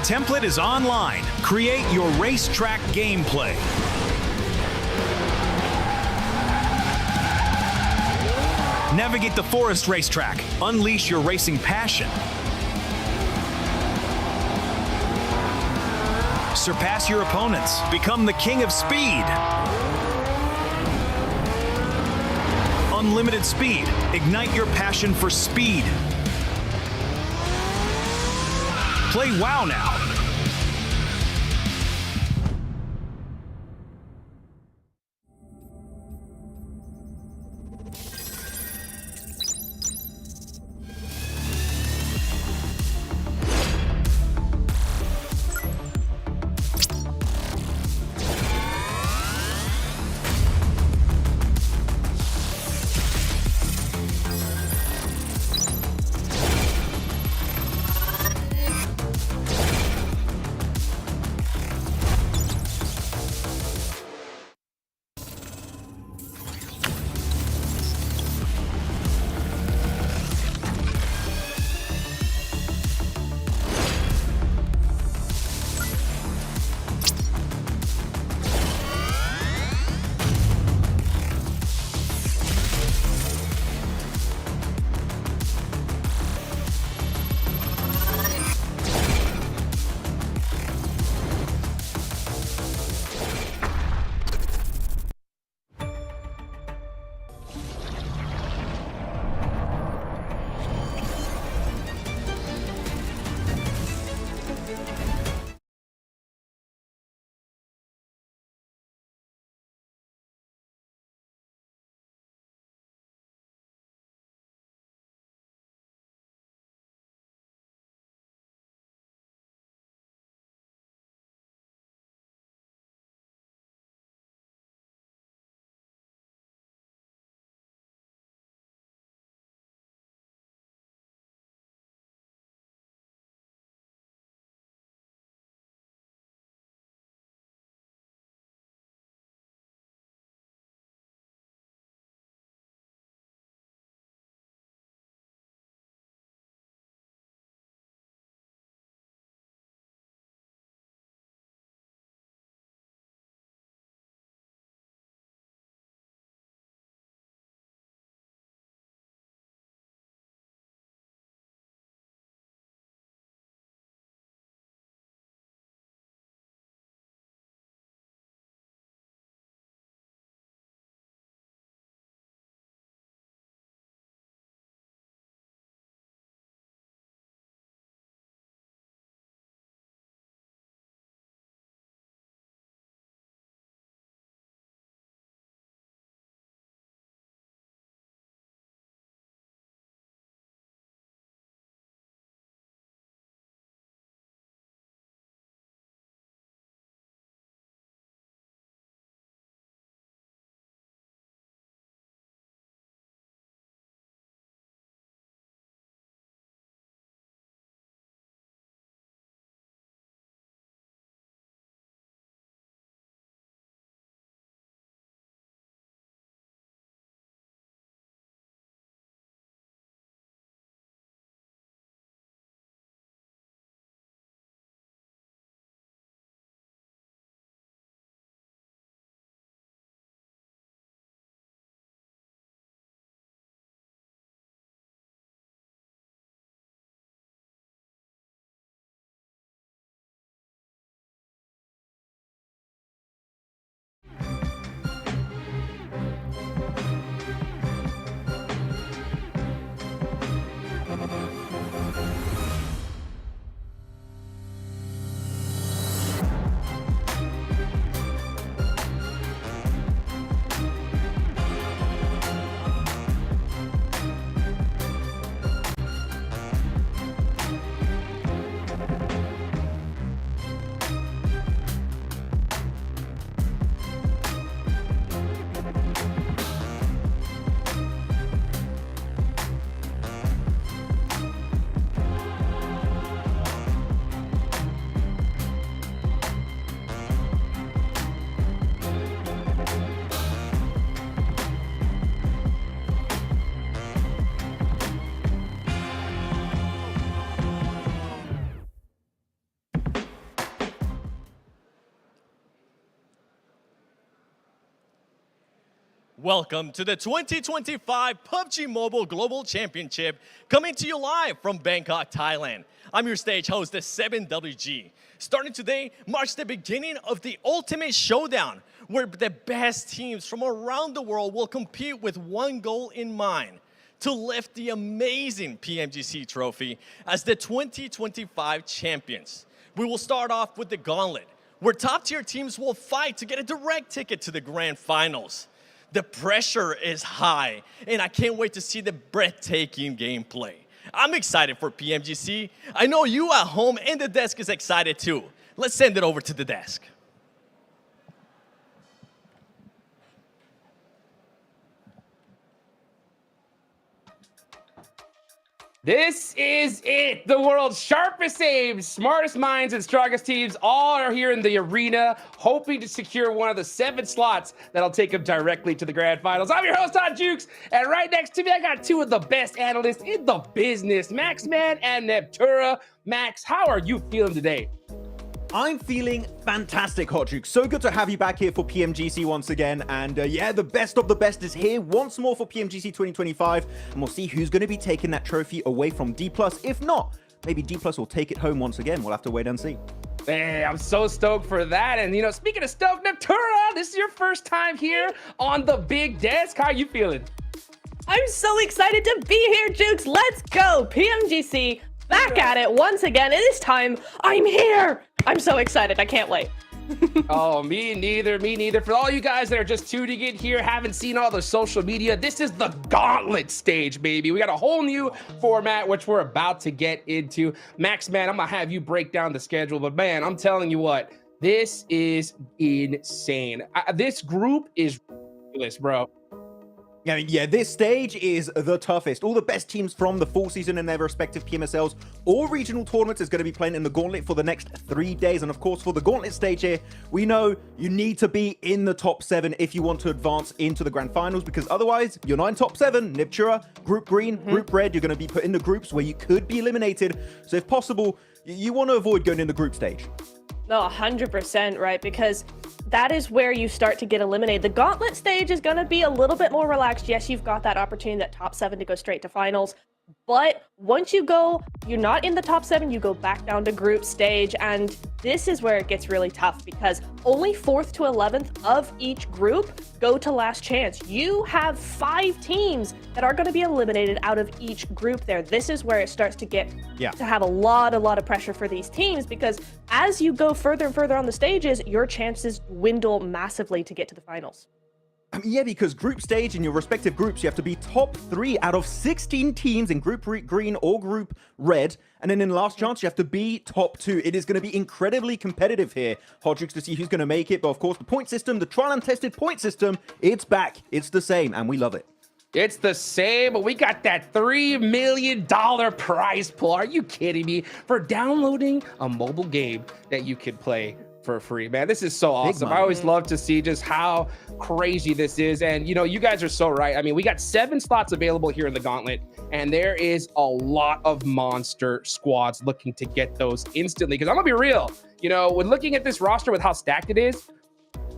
template is online. Create your racetrack gameplay. Navigate the forest racetrack. Unleash your racing passion. Surpass your opponents. Become the king of speed. Unlimited speed. Ignite your passion for speed. Play WoW now. Welcome to the 2025 PUBG Mobile Global Championship, coming to you live from Bangkok, Thailand. I'm your stage host, the 7WG. Starting today marks the beginning of the ultimate showdown, where the best teams from around the world will compete with one goal in mind: to lift the amazing PMGC trophy as the 2025 champions. We will start off with the gauntlet, where top-tier teams will fight to get a direct ticket to the grand finals. The pressure is high, and I can't wait to see the breathtaking gameplay. I'm excited for PMGC. I know you at home and the desk is excited too. Let's send it over to the desk. This is it. The world's sharpest aims, smartest minds, and strongest teams all are here in the arena, hoping to secure one of the 7 slots that'll take them directly to the grand finals. I'm your host, Todd Jukes, and right next to me, I got 2 of the best analysts in the business, Maxman and Neptura. Max, how are you feeling today? I'm feeling fantastic, Hot Juke. So good to have you back here for PMGC once again. And yeah, the best of the best is here once more for PMGC 2025. And we'll see who's going to be taking that trophy away from D+. If not, maybe D+ will take it home once again. We'll have to wait and see. Hey, I'm so stoked for that. And, you know, speaking of stoked, Neptura, this is your first time here on the big desk. How are you feeling? I'm so excited to be here, Jukes. Let's go. PMGC back at it once again. And this time, I'm here. I'm so excited. I can't wait. Oh, me neither. For all you guys that are just tuning in here, haven't seen all the social media, this is the gauntlet stage, baby. We got a whole new format, which we're about to get into. Max, man, I'm gonna have you break down the schedule, but man, I'm telling you what, this is insane. This group is ridiculous, bro. I mean, yeah, this stage is the toughest. All the best teams from the full season in their respective PMSLs or regional tournaments is going to be playing in the gauntlet for the next 3 days. And of course, for the gauntlet stage here, we know you need to be in the top 7 if you want to advance into the grand finals, because otherwise you're not in top 7. Niptura, group green, group red, you're going to be put in the groups where you could be eliminated. So if possible, you want to avoid going in the group stage. No, 100%, right? Because that is where you start to get eliminated. The gauntlet stage is going to be a little bit more relaxed. Yes, you've got that opportunity, that top 7 to go straight to finals. But once you go, you're not in the top 7, you go back down to group stage. And this is where it gets really tough, because only 4th to 11th of each group go to last chance. You have 5 teams that are going to be eliminated out of each group there. This is where it starts to get to have a lot of pressure for these teams, because as you go further and further on the stages, your chances dwindle massively to get to the finals. Yeah, because group stage in your respective groups, you have to be top 3 out of 16 teams in group green or group red. And then in last chance, you have to be top 2. It is going to be incredibly competitive here, Hodrix, to see who's going to make it. But of course, the point system, the trial and tested point system, it's back. It's the same, and we love it. It's the same, but we got that $3 million prize pool. Are you kidding me? For downloading a mobile game that you can play for free, man. This is so awesome. I always love to see just how crazy this is. And you know, you guys are so right. I mean, we got 7 slots available here in the gauntlet, and there is a lot of monster squads looking to get those instantly. Because I'm gonna be real, you know, when looking at this roster with how stacked it is,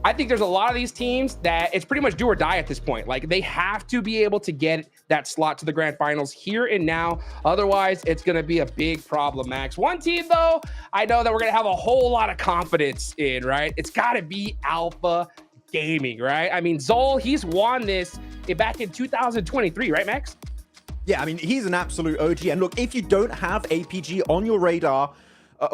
I think there's a lot of these teams that it's pretty much do or die at this point. Like, they have to be able to get that slot to the grand finals here and now. Otherwise, it's going to be a big problem, Max. One team, though, I know that we're going to have a whole lot of confidence in, right? It's got to be Alpha Gaming, right? I mean, Zol, he's won this back in 2023, right, Max? Yeah, I mean, he's an absolute OG. And look, if you don't have APG on your radar,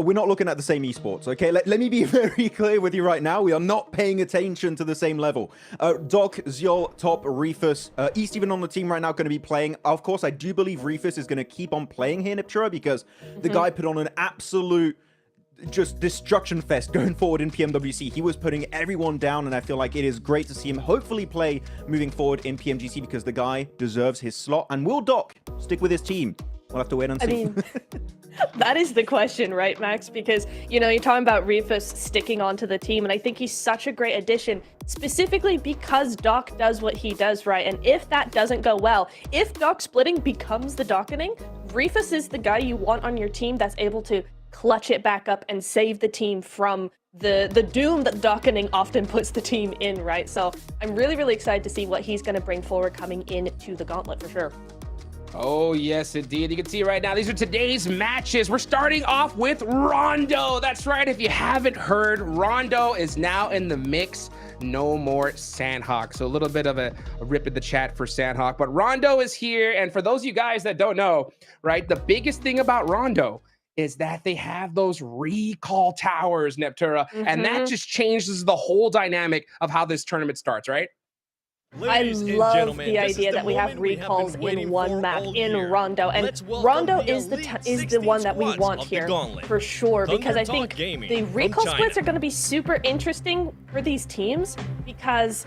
we're not looking at the same esports, okay? Let me be very clear with you right now. We are not paying attention to the same level. Doc, Zyol, Top, Reefus, East even on the team right now going to be playing. Of course, I do believe Reefus is going to keep on playing here, Niptura, because the guy put on an absolute just destruction fest going forward in PMWC. He was putting everyone down, and I feel like it is great to see him hopefully play moving forward in PMGC, because the guy deserves his slot. And will Doc stick with his team? We'll have to wait and see. I mean, that is the question, right, Max? Because, you know, you're talking about Reefus sticking onto the team, and I think he's such a great addition, specifically because Doc does what he does, right? And if that doesn't go well, if Doc splitting becomes the docketing, Reefus is the guy you want on your team that's able to clutch it back up and save the team from the doom that Dockening often puts the team in, right? So I'm really, really excited to see what he's going to bring forward coming into the gauntlet for sure. Oh, yes, indeed. You can see right now, these are today's matches. We're starting off with Rondo. That's right. If you haven't heard, Rondo is now in the mix. No more Sandhawk. So a little bit of a rip in the chat for Sandhawk. But Rondo is here. And for those of you guys that don't know, right, the biggest thing about Rondo is that they have those recall towers, Neptura. And that just changes the whole dynamic of how this tournament starts, right? Ladies I and love gentlemen, the idea that we have recalls in one map in Rondo, and Rondo is the one that we want here for sure, because I think the recall splits are going to be super interesting for these teams because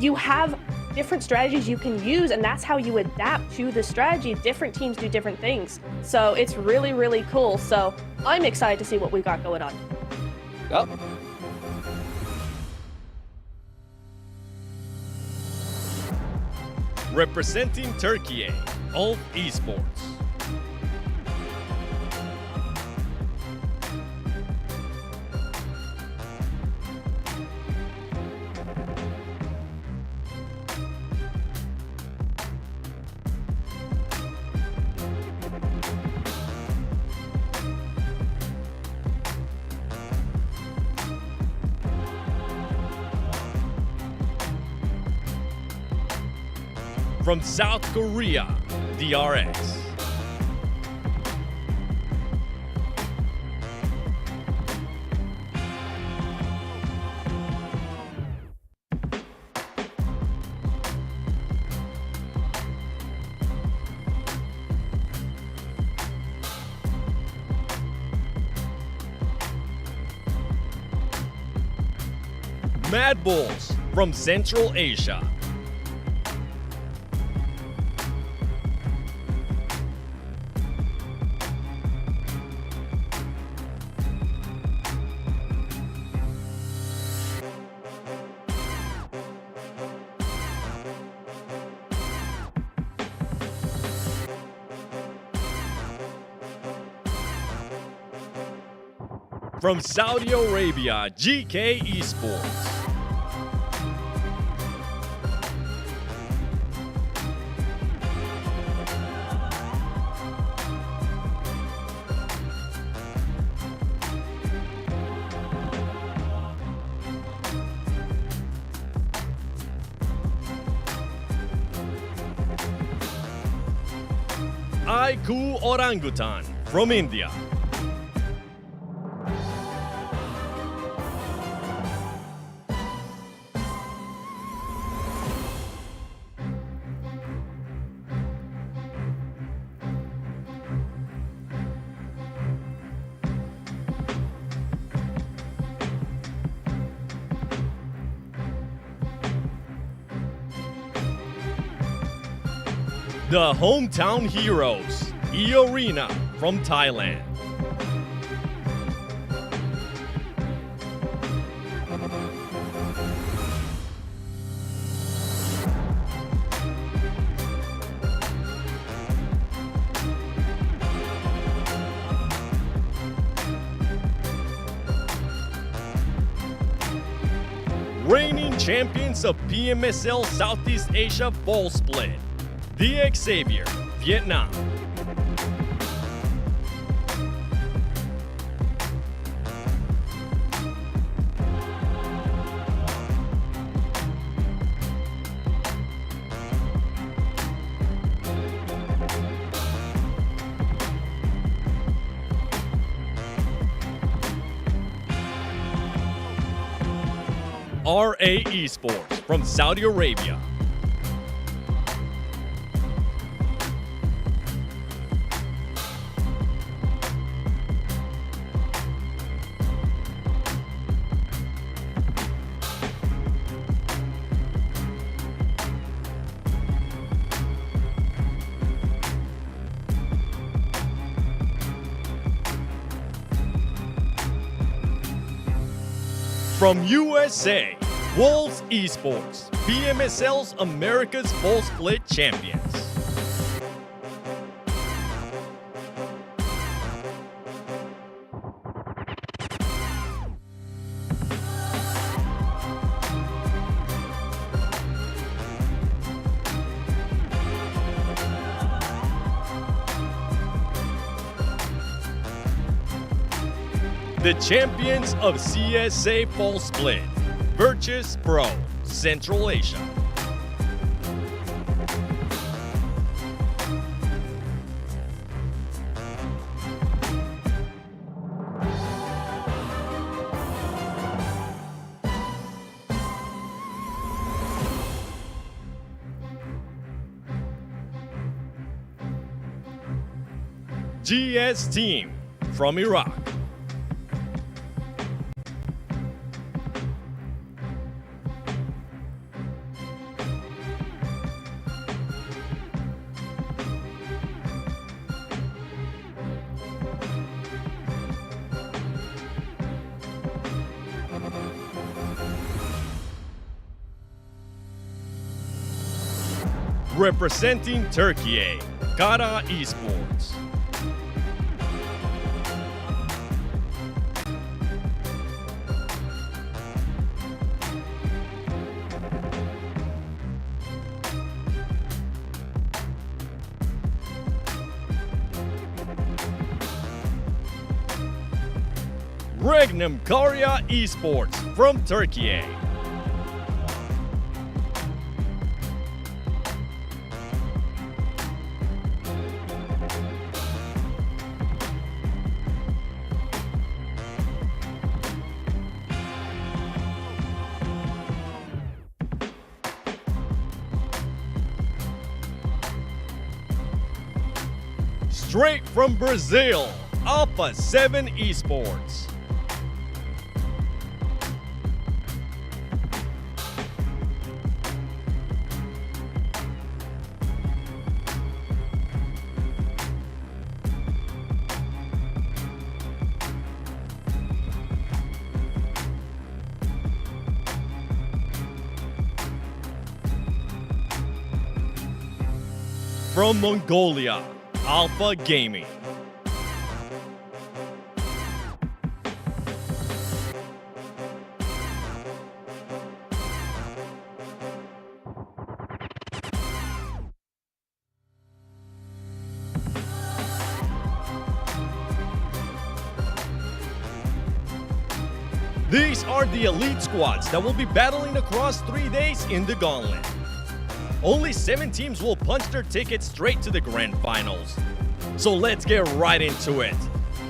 you have different strategies you can use, and that's how you adapt to the strategy. Different teams do different things, so it's really, really cool. So I'm excited to see what we've got going on. Yep. Representing Turkey, All Esports. From South Korea, DRX. Mad Bulls from Central Asia. From Saudi Arabia, GK Esports. Aiku Orangutan from India. The hometown heroes, E-Arena from Thailand. Reigning champions of PMSL Southeast Asia Fall Split. DX Xavier, Vietnam. RA Esports from Saudi Arabia. From USA, Wolves Esports, PMSL's America's Full Split Champions. the champions of CSA Fall Split, Virtus Pro, Central Asia. GS team from Iraq. Representing Turkey, Har Har Esports. Regnum Korea Esports from Turkey. Straight from Brazil, Alpha 7 Esports. From Mongolia, Alpha Gaming. These are the elite squads that will be battling across 3 days in the gauntlet. Only 7 teams will punch their ticket straight to the grand finals. So let's get right into it.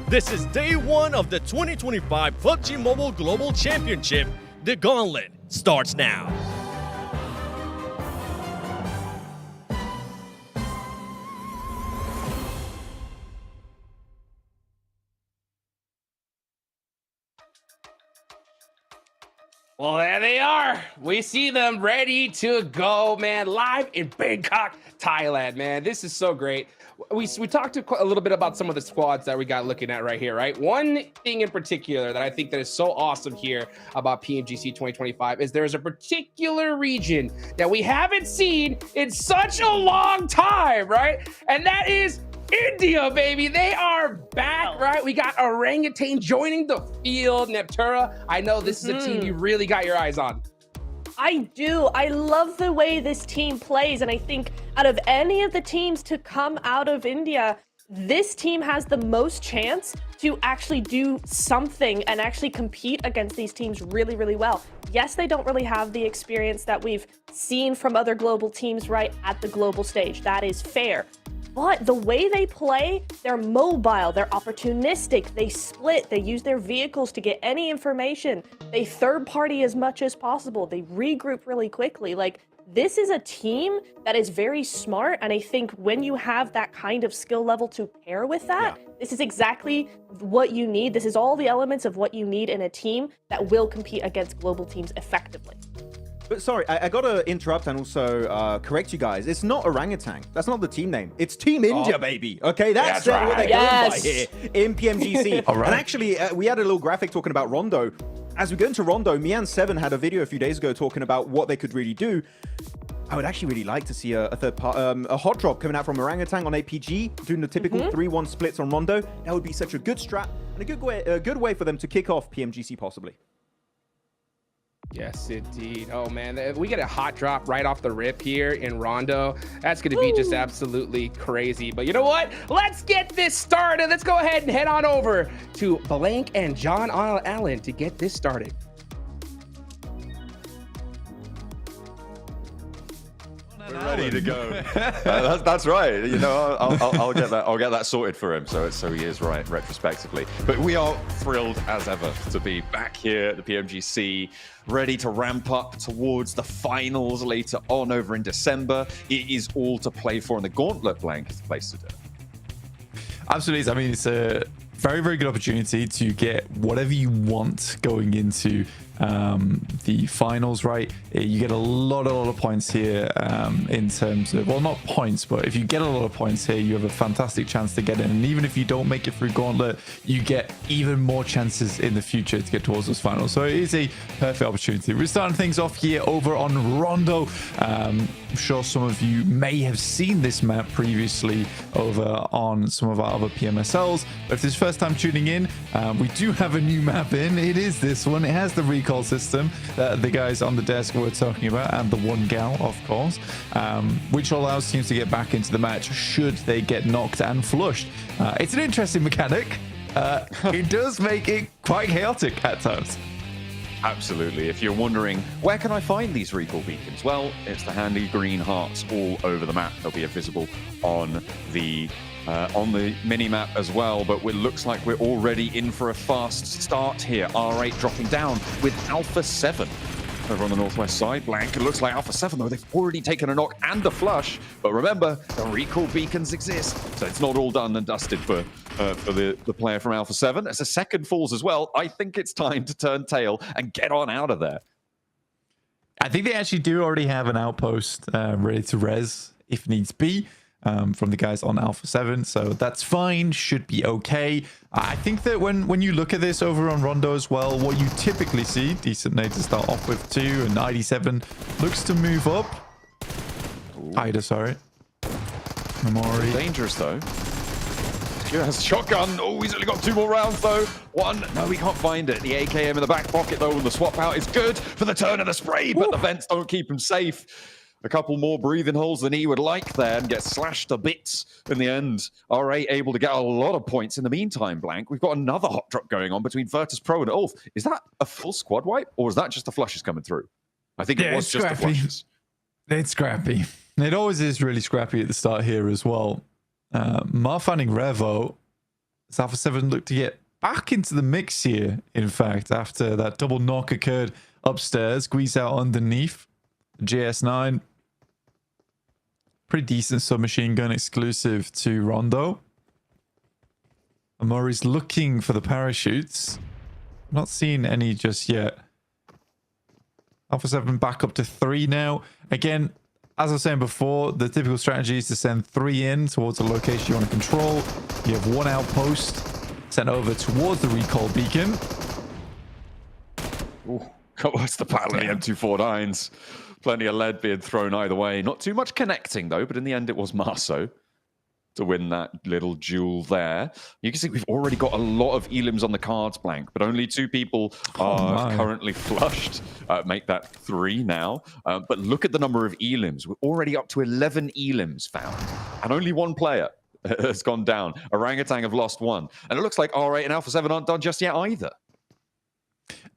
This is day 1 of the 2025 PUBG Mobile Global Championship. The gauntlet starts now. Well, there they are. We see them ready to go, man, live in Bangkok, Thailand, man. This is so great. We talked a little bit about some of the squads that we got looking at right here, right? One thing in particular that I think that is so awesome here about PMGC 2025 is there's a particular region that we haven't seen in such a long time, right? And that is India, baby. They are back, right? We got Orangutan joining the field. Neptura, I know this is a team you really got your eyes on. I do. I love the way this team plays, and I think out of any of the teams to come out of India, this team has the most chance to actually do something and actually compete against these teams really, really well. Yes, they don't really have the experience that we've seen from other global teams right at the global stage. That is fair. But the way they play, they're mobile, they're opportunistic, they split, they use their vehicles to get any information, they third party as much as possible, they regroup really quickly. Like, this is a team that is very smart, and I think when you have that kind of skill level to pair with that, this is exactly what you need. This is all the elements of what you need in a team that will compete against global teams effectively. But sorry, I gotta interrupt and also correct you guys. It's not Orangutan. That's not the team name. It's Team India, baby. Okay, that's right. what they're going by here in PMGC. All right. And actually, we had a little graphic talking about Rondo. As we go into Rondo, Mian7 had a video a few days ago talking about what they could really do. I would actually really like to see a third part, a hot drop coming out from Orangutan on APG, doing the typical 3-1 splits on Rondo. That would be such a good strat and a good way for them to kick off PMGC possibly. Yes, indeed. Oh, man. If we get a hot drop right off the rip here in Rondo, that's going to be just absolutely crazy. But you know what? Let's get this started. Let's go ahead and head on over to Blank and John Allen to get this started. We're ready to go. That's right. You know, I'll get that. I'll get that sorted for him. So he is right retrospectively. But we are thrilled as ever to be back here at the PMGC, ready to ramp up towards the finals later on over in December. It is all to play for, and the Gauntlet Blank is the place to do it. Absolutely. I mean, it's a very, very good opportunity to get whatever you want going into the finals, right? You get a lot of points here in terms of, well, not points, but if you get a lot of points here, you have a fantastic chance to get in. And even if you don't make it through Gauntlet, you get even more chances in the future to get towards those finals. So it is a perfect opportunity. We're starting things off here over on Rondo. I'm sure some of you may have seen this map previously over on some of our other PMSLs. But if this is first time tuning in, we do have a new map in. It is this one. It has the recall system that the guys on the desk were talking about, and the one gal, of course, which allows teams to get back into the match should they get knocked and flushed. It's an interesting mechanic. It does make it quite chaotic at times. Absolutely. If you're wondering, where can I find these recall beacons? Well, it's the handy green hearts all over the map. They'll be visible on the mini-map as well, but it looks like we're already in for a fast start here. R8 dropping down with Alpha 7 over on the northwest side. Blank, it looks like Alpha 7, though, they've already taken a knock and a flush. But remember, the recall beacons exist, so it's not all done and dusted for the player from Alpha 7. As a second falls as well, I think it's time to turn tail and get on out of there. I think they actually do already have an outpost ready to res if needs be. From the guys on Alpha 7, so that's fine, should be okay. I think that when you look at this over on Rondo as well, what you typically see, decent nade to start off with 2, and 97 looks to move up. Ida, sorry. Memori. Dangerous though. Yeah, has shotgun. Oh, he's only got 2 more rounds though. 1. No, we can't find it. The AKM in the back pocket though, and the swap out is good for the turn of the spray, but the vents don't keep him safe. A couple more breathing holes than he would like there, and gets slashed to bits in the end. RA able to get a lot of points in the meantime, Blank. We've got another hot drop going on between Virtus Pro and Ulf. Is that a full squad wipe, or is that just the flushes coming through? I think it was just the flushes. It's scrappy. It always is really scrappy at the start here as well. Marfanning Revo, Alpha 7 looked to get back into the mix here, in fact, after that double knock occurred upstairs. Squeeze out underneath. GS9. Pretty decent submachine gun exclusive to Rondo. Amori's looking for the parachutes. Not seeing any just yet. Alpha 7 back up to 3 now. Again, as I was saying before, the typical strategy is to send 3 in towards a location you want to control. You have 1 outpost sent over towards the recall beacon. Ooh, what's the battle of the M249s? Plenty of lead being thrown either way. Not too much connecting, though, but in the end, it was Marso to win that little duel there. You can see we've already got a lot of elims on the cards, Blank, but only 2 people are currently flushed. Make that 3 now. But look at the number of elims. We're already up to 11 elims found, and only 1 player has gone down. Orangutan have lost 1. And it looks like R8 and Alpha 7 aren't done just yet either.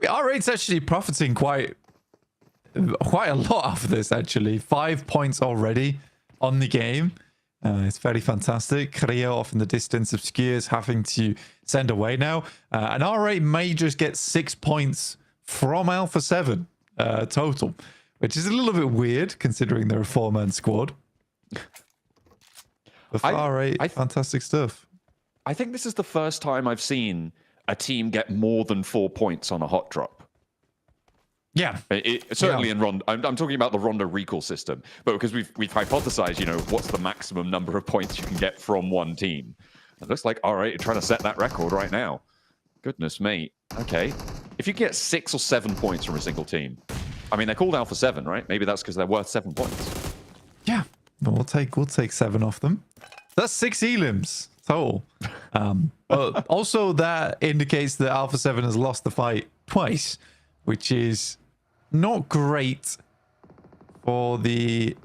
R8's actually profiting quite a lot off of this, actually. 5 points already on the game. It's very fantastic. Korea off in the distance, Obscures having to send away now. And R8 may just get 6 points from Alpha 7 total, which is a little bit weird considering they're a 4-man squad. But for R8, fantastic stuff. I think this is the first time I've seen a team get more than 4 points on a hot drop. Yeah, certainly in Rondo. I'm talking about the Rondo recall system, but because we've hypothesized, you know, what's the maximum number of points you can get from one team. It looks like all right, you're trying to set that record right now. Goodness me. Okay, if you get 6 or 7 points from a single team, I mean they're called Alpha 7, right? Maybe that's because they're worth 7 points. Yeah, we'll take 7 off them. That's 6 elims total. But also that indicates that Alpha 7 has lost the fight twice, which is not great for the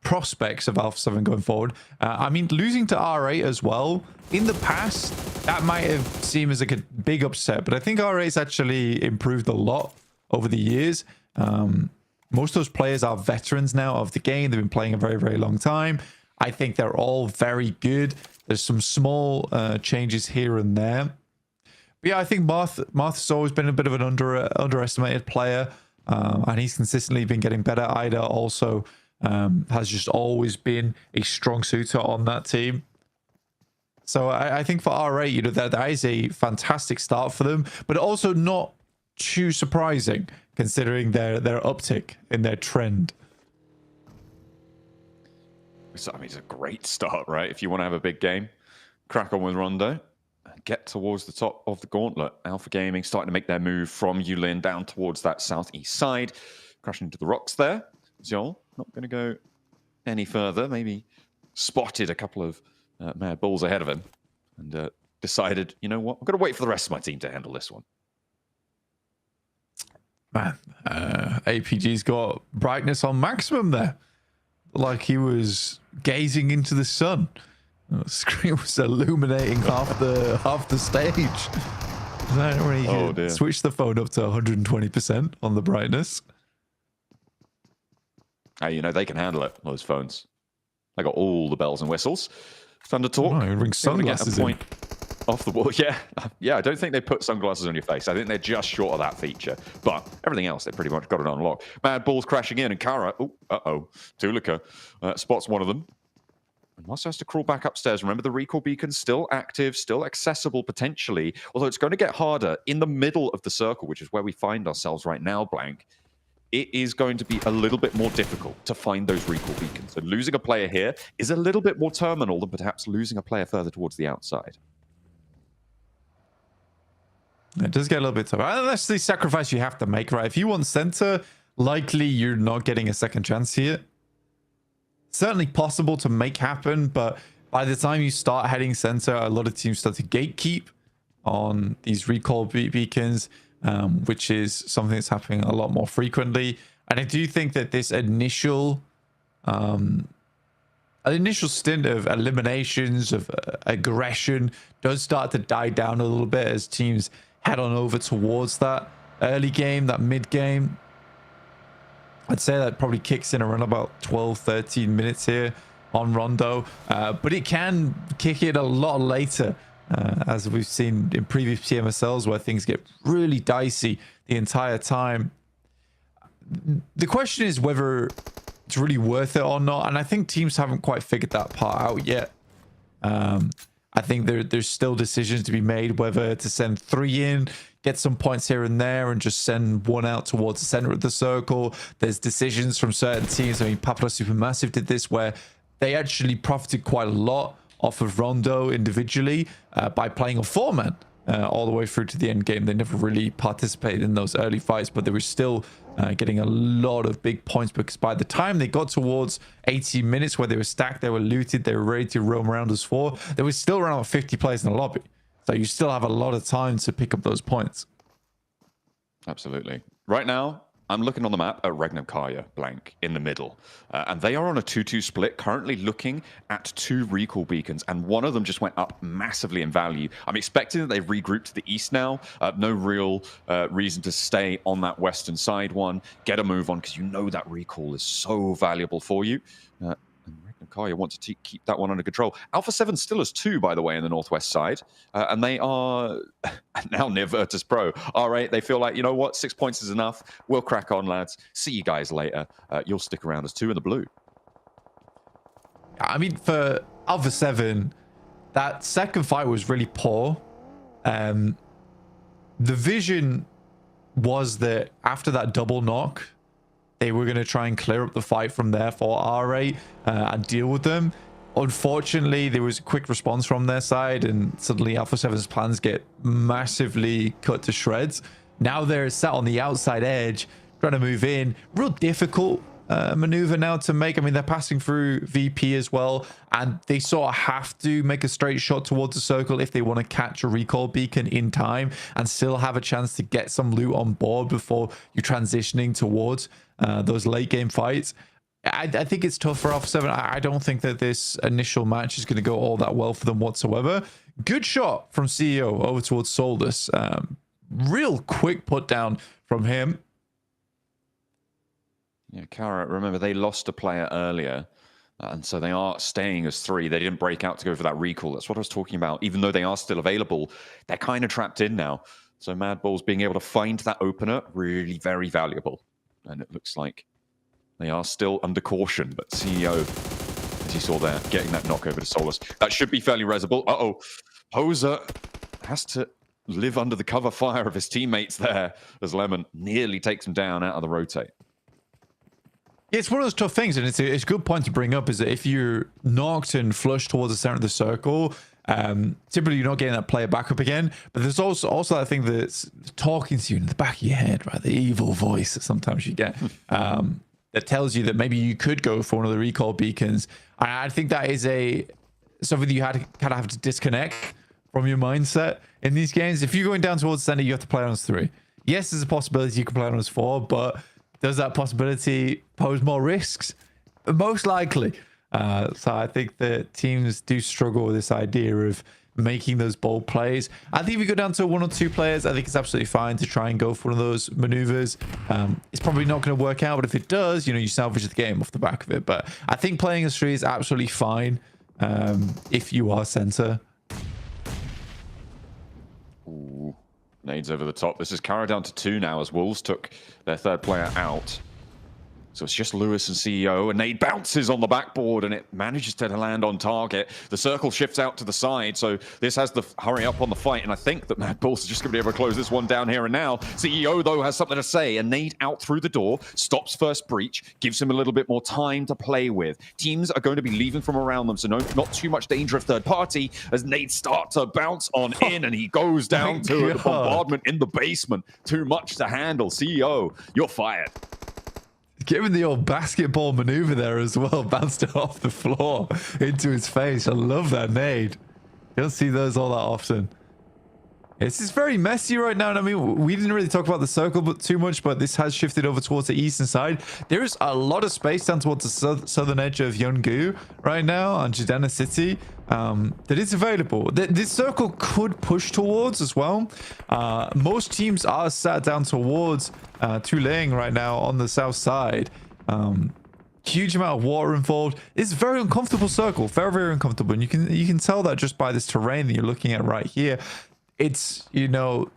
prospects of Alpha 7 going forward. I mean, losing to R8 as well, in the past, that might have seemed as like a big upset, but I think R8's actually improved a lot over the years. Most of those players are veterans now of the game. They've been playing a very, very long time. I think they're all very good. There's some small changes here and there. But yeah, I think Marth's always been a bit of an underestimated player, and he's consistently been getting better. Ida also has just always been a strong suitor on that team. So I think for R8, you know, that is a fantastic start for them, but also not too surprising considering their uptick in their trend. So, I mean, it's a great start, right? If you want to have a big game, crack on with Rondo. Get towards the top of the gauntlet. Alpha Gaming starting to make their move from Yulin down towards that southeast side. Crashing into the rocks there. Zhol not going to go any further. Maybe spotted a couple of mad balls ahead of him and decided, you know what, I'm going to wait for the rest of my team to handle this one. Man, APG's got brightness on maximum there. Like he was gazing into the sun. The screen was illuminating half the stage. I don't really switch the phone up to 120% on the brightness. Hey, you know, they can handle it, those phones. They got all the bells and whistles. Thunder Talk. Oh, bring sunglasses in. Off the wall. Yeah, I don't think they put sunglasses on your face. I think they're just short of that feature. But everything else, they pretty much got it on lock. Mad balls crashing in, and Kara, Tulika spots one of them. And Moss has to crawl back upstairs. Remember, the recall beacon's still active, still accessible potentially, although it's going to get harder in the middle of the circle, which is where we find ourselves right now, Blank. It is going to be a little bit more difficult to find those recall beacons. So losing a player here is a little bit more terminal than perhaps losing a player further towards the outside. It does get a little bit tougher. That's the sacrifice you have to make, right? If you want center, likely you're not getting a second chance here. Certainly possible to make happen, but by the time you start heading center, a lot of teams start to gatekeep on these recall beacons, which is something that's happening a lot more frequently. And I do think that this initial stint of eliminations, of aggression, does start to die down a little bit as teams head on over towards that early game, that mid game. I'd say that probably kicks in around about 12, 13 minutes here on Rondo. But it can kick in a lot later, as we've seen in previous PMSLs where things get really dicey the entire time. The question is whether it's really worth it or not. And I think teams haven't quite figured that part out yet. I think there's still decisions to be made whether to send 3 in, get some points here and there, and just send 1 out towards the center of the circle. There's decisions from certain teams. I mean, Papala Supermassive did this where they actually profited quite a lot off of Rondo individually by playing a 4-man all the way through to the end game. They never really participated in those early fights, but they were still getting a lot of big points because by the time they got towards 18 minutes where they were stacked, they were looted, they were ready to roam around as 4, there was still around 50 players in the lobby. So you still have a lot of time to pick up those points. Absolutely. Right now, I'm looking on the map at Regnum Karya, Blank, in the middle. And they are on a 2-2 split, currently looking at 2 recall beacons, and one of them just went up massively in value. I'm expecting that they've regrouped to the east now. No real reason to stay on that western side one. Get a move on, because you know that recall is so valuable for you. And Regnum Karya want to keep that one under control. Alpha 7 still has 2, by the way, in the northwest side. And they are now near Virtus Pro. R8, they feel like, you know what, 6 points is enough. We'll crack on, lads. See you guys later. You'll stick around as 2 in the blue. I mean, for Alpha 7, that second fight was really poor. The vision was that after that double knock, they were going to try and clear up the fight from there for R8 and deal with them. Unfortunately, there was a quick response from their side, and suddenly Alpha 7's plans get massively cut to shreds. Now they're sat on the outside edge, trying to move in. Real difficult maneuver now to make. I mean, they're passing through VP as well, and they sort of have to make a straight shot towards the circle if they want to catch a recall beacon in time and still have a chance to get some loot on board before you're transitioning towards those late game fights. I think it's tough for Alpha 7. I don't think that this initial match is going to go all that well for them whatsoever. Good shot from CEO over towards Solus. Real quick put down from him. Yeah, Kara, remember they lost a player earlier, and so they are staying as 3. They didn't break out to go for that recall. That's what I was talking about. Even though they are still available, they're kind of trapped in now. So Mad Balls being able to find that opener, really very valuable. And it looks like they are still under caution, but CEO, as you saw there, getting that knock over to Solus. That should be fairly resable. Uh-oh. Poser has to live under the cover fire of his teammates there as Lemon nearly takes him down out of the rotate. It's one of those tough things, and it's a good point to bring up, is that if you're knocked and flushed towards the center of the circle, typically you're not getting that player back up again. But there's also that thing that's talking to you in the back of your head, right? The evil voice that sometimes you get that tells you that maybe you could go for one of the recall beacons. And I think that is something that you had to kind of have to disconnect from your mindset in these games. If you're going down towards the center, you have to play on as 3. Yes, there's a possibility you can play on as 4, but does that possibility pose more risks? Most likely. So I think that teams do struggle with this idea of making those bold plays. I think if you go down to 1 or 2 players, I think it's absolutely fine to try and go for one of those maneuvers. It's probably not going to work out, but if it does, you salvage the game off the back of it. But I think playing as 3 is absolutely fine if you are center. Ooh, nades over the top. This is Kara down to 2 now as Wolves took their 3rd player out. So it's just Lewis and CEO. A nade bounces on the backboard and it manages to land on target. The circle shifts out to the side. So this has the hurry up on the fight. And I think that Mad Balls is just going to be able to close this one down here and now. CEO, though, has something to say. A nade out through the door, stops first breach, gives him a little bit more time to play with. Teams are going to be leaving from around them. So not too much danger of third party as nades start to bounce on in and he goes down to the bombardment in the basement. Too much to handle. CEO, you're fired. Given the old basketball maneuver there as well, bounced it off the floor into his face. I love that nade. You don't see those all that often. This is very messy right now. And I mean, we didn't really talk about the circle too much, but this has shifted over towards the eastern side. There is a lot of space down towards the southern edge of Yeongu right now on Jidana City that is available. This circle could push towards as well. Most teams are sat down towards Tulang right now on the south side. Huge amount of water involved. It's a very uncomfortable circle, very, very uncomfortable. And you can tell that just by this terrain that you're looking at right here. It's,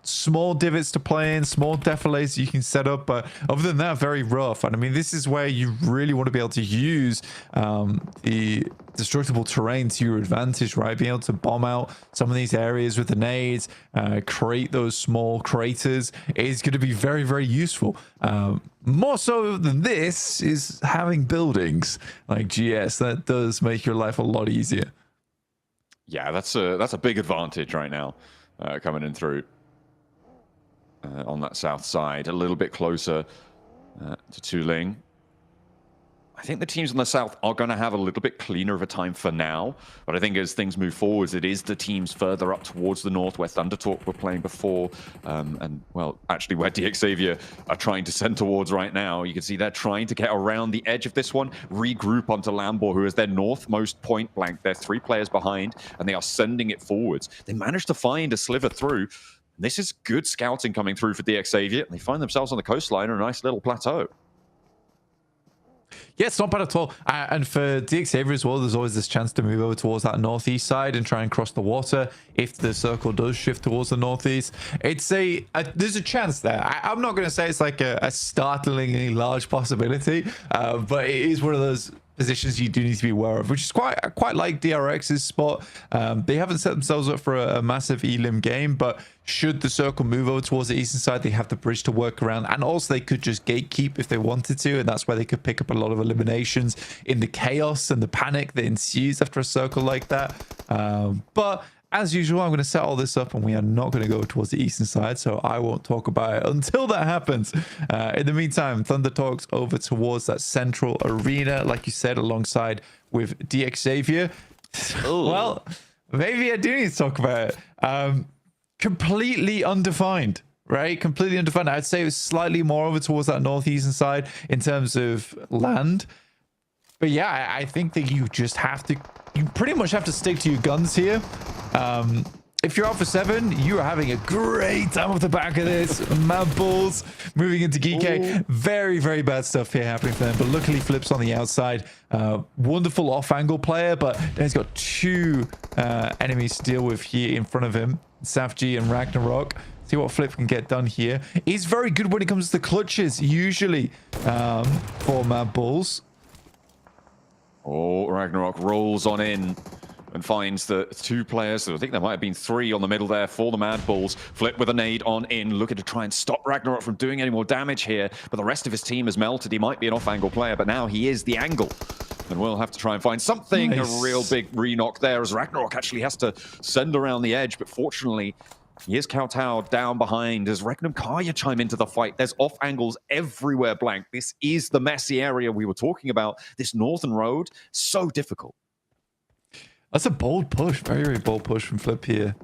small divots to play in, small defiles you can set up, but other than that, very rough. And I mean, this is where you really want to be able to use the destructible terrain to your advantage, right? Being able to bomb out some of these areas with the nades, create those small craters is going to be very, very useful. More so than this is having buildings like GS. That does make your life a lot easier. Yeah, that's a big advantage right now. Coming in through on that south side, a little bit closer to Tuling. I think the teams on the south are going to have a little bit cleaner of a time for now, but I think as things move forwards, it is the teams further up towards the north where Thundertalk were playing before, and well, actually where DX Xavier are trying to send towards right now. You can see they're trying to get around the edge of this one, regroup onto Lambor, who is their northmost point blank. They're 3 players behind, and they are sending it forwards. They managed to find a sliver through. This is good scouting coming through for DX Xavier, and they find themselves on the coastline on a nice little plateau. Yeah, it's not bad at all. And for DX Xavier as well, there's always this chance to move over towards that northeast side and try and cross the water if the circle does shift towards the northeast. It's there's a chance there. I'm not going to say it's like a startlingly large possibility, but it is one of those positions you do need to be aware of, which is quite like DRX's spot. They haven't set themselves up for a massive elim game, but should the circle move over towards the eastern side, they have the bridge to work around, and also they could just gatekeep if they wanted to, and that's where they could pick up a lot of eliminations in the chaos and the panic that ensues after a circle like that. But as usual, I'm going to set all this up and we are not going to go towards the eastern side, so I won't talk about it until that happens. In the meantime, Thunder talks over towards that central arena, like you said, alongside with DX Xavier. Well, maybe I do need to talk about it. Completely undefined, right? Completely undefined. I'd say it was slightly more over towards that northeastern side in terms of land. But yeah, I think that you just have to, you pretty much have to stick to your guns here. If you're Alpha 7, you are having a great time off the back of this. Mad Bulls moving into Geek. Very, very bad stuff here happening for them. But luckily, Flip's on the outside. Wonderful off-angle player, but then he's got two enemies to deal with here in front of him. Safji and Ragnarok. See what Flip can get done here. He's very good when it comes to the clutches, usually, for Mad Bulls. Oh, Ragnarok rolls on in and finds the two players. So I think there might have been three on the middle there for the Mad Bulls. Flip with a nade on in, looking to try and stop Ragnarok from doing any more damage here. But the rest of his team has melted. He might be an off-angle player, but now he is the angle. And we'll have to try and find something. Nice. A real big re-knock there as Ragnarok actually has to send around the edge. But fortunately, he is kowtowed down behind as Regnum Kaya chime into the fight. There's off angles everywhere, Blank. This is the messy area we were talking about. This northern road, so difficult. That's a bold push. Very, very bold push from Flip here.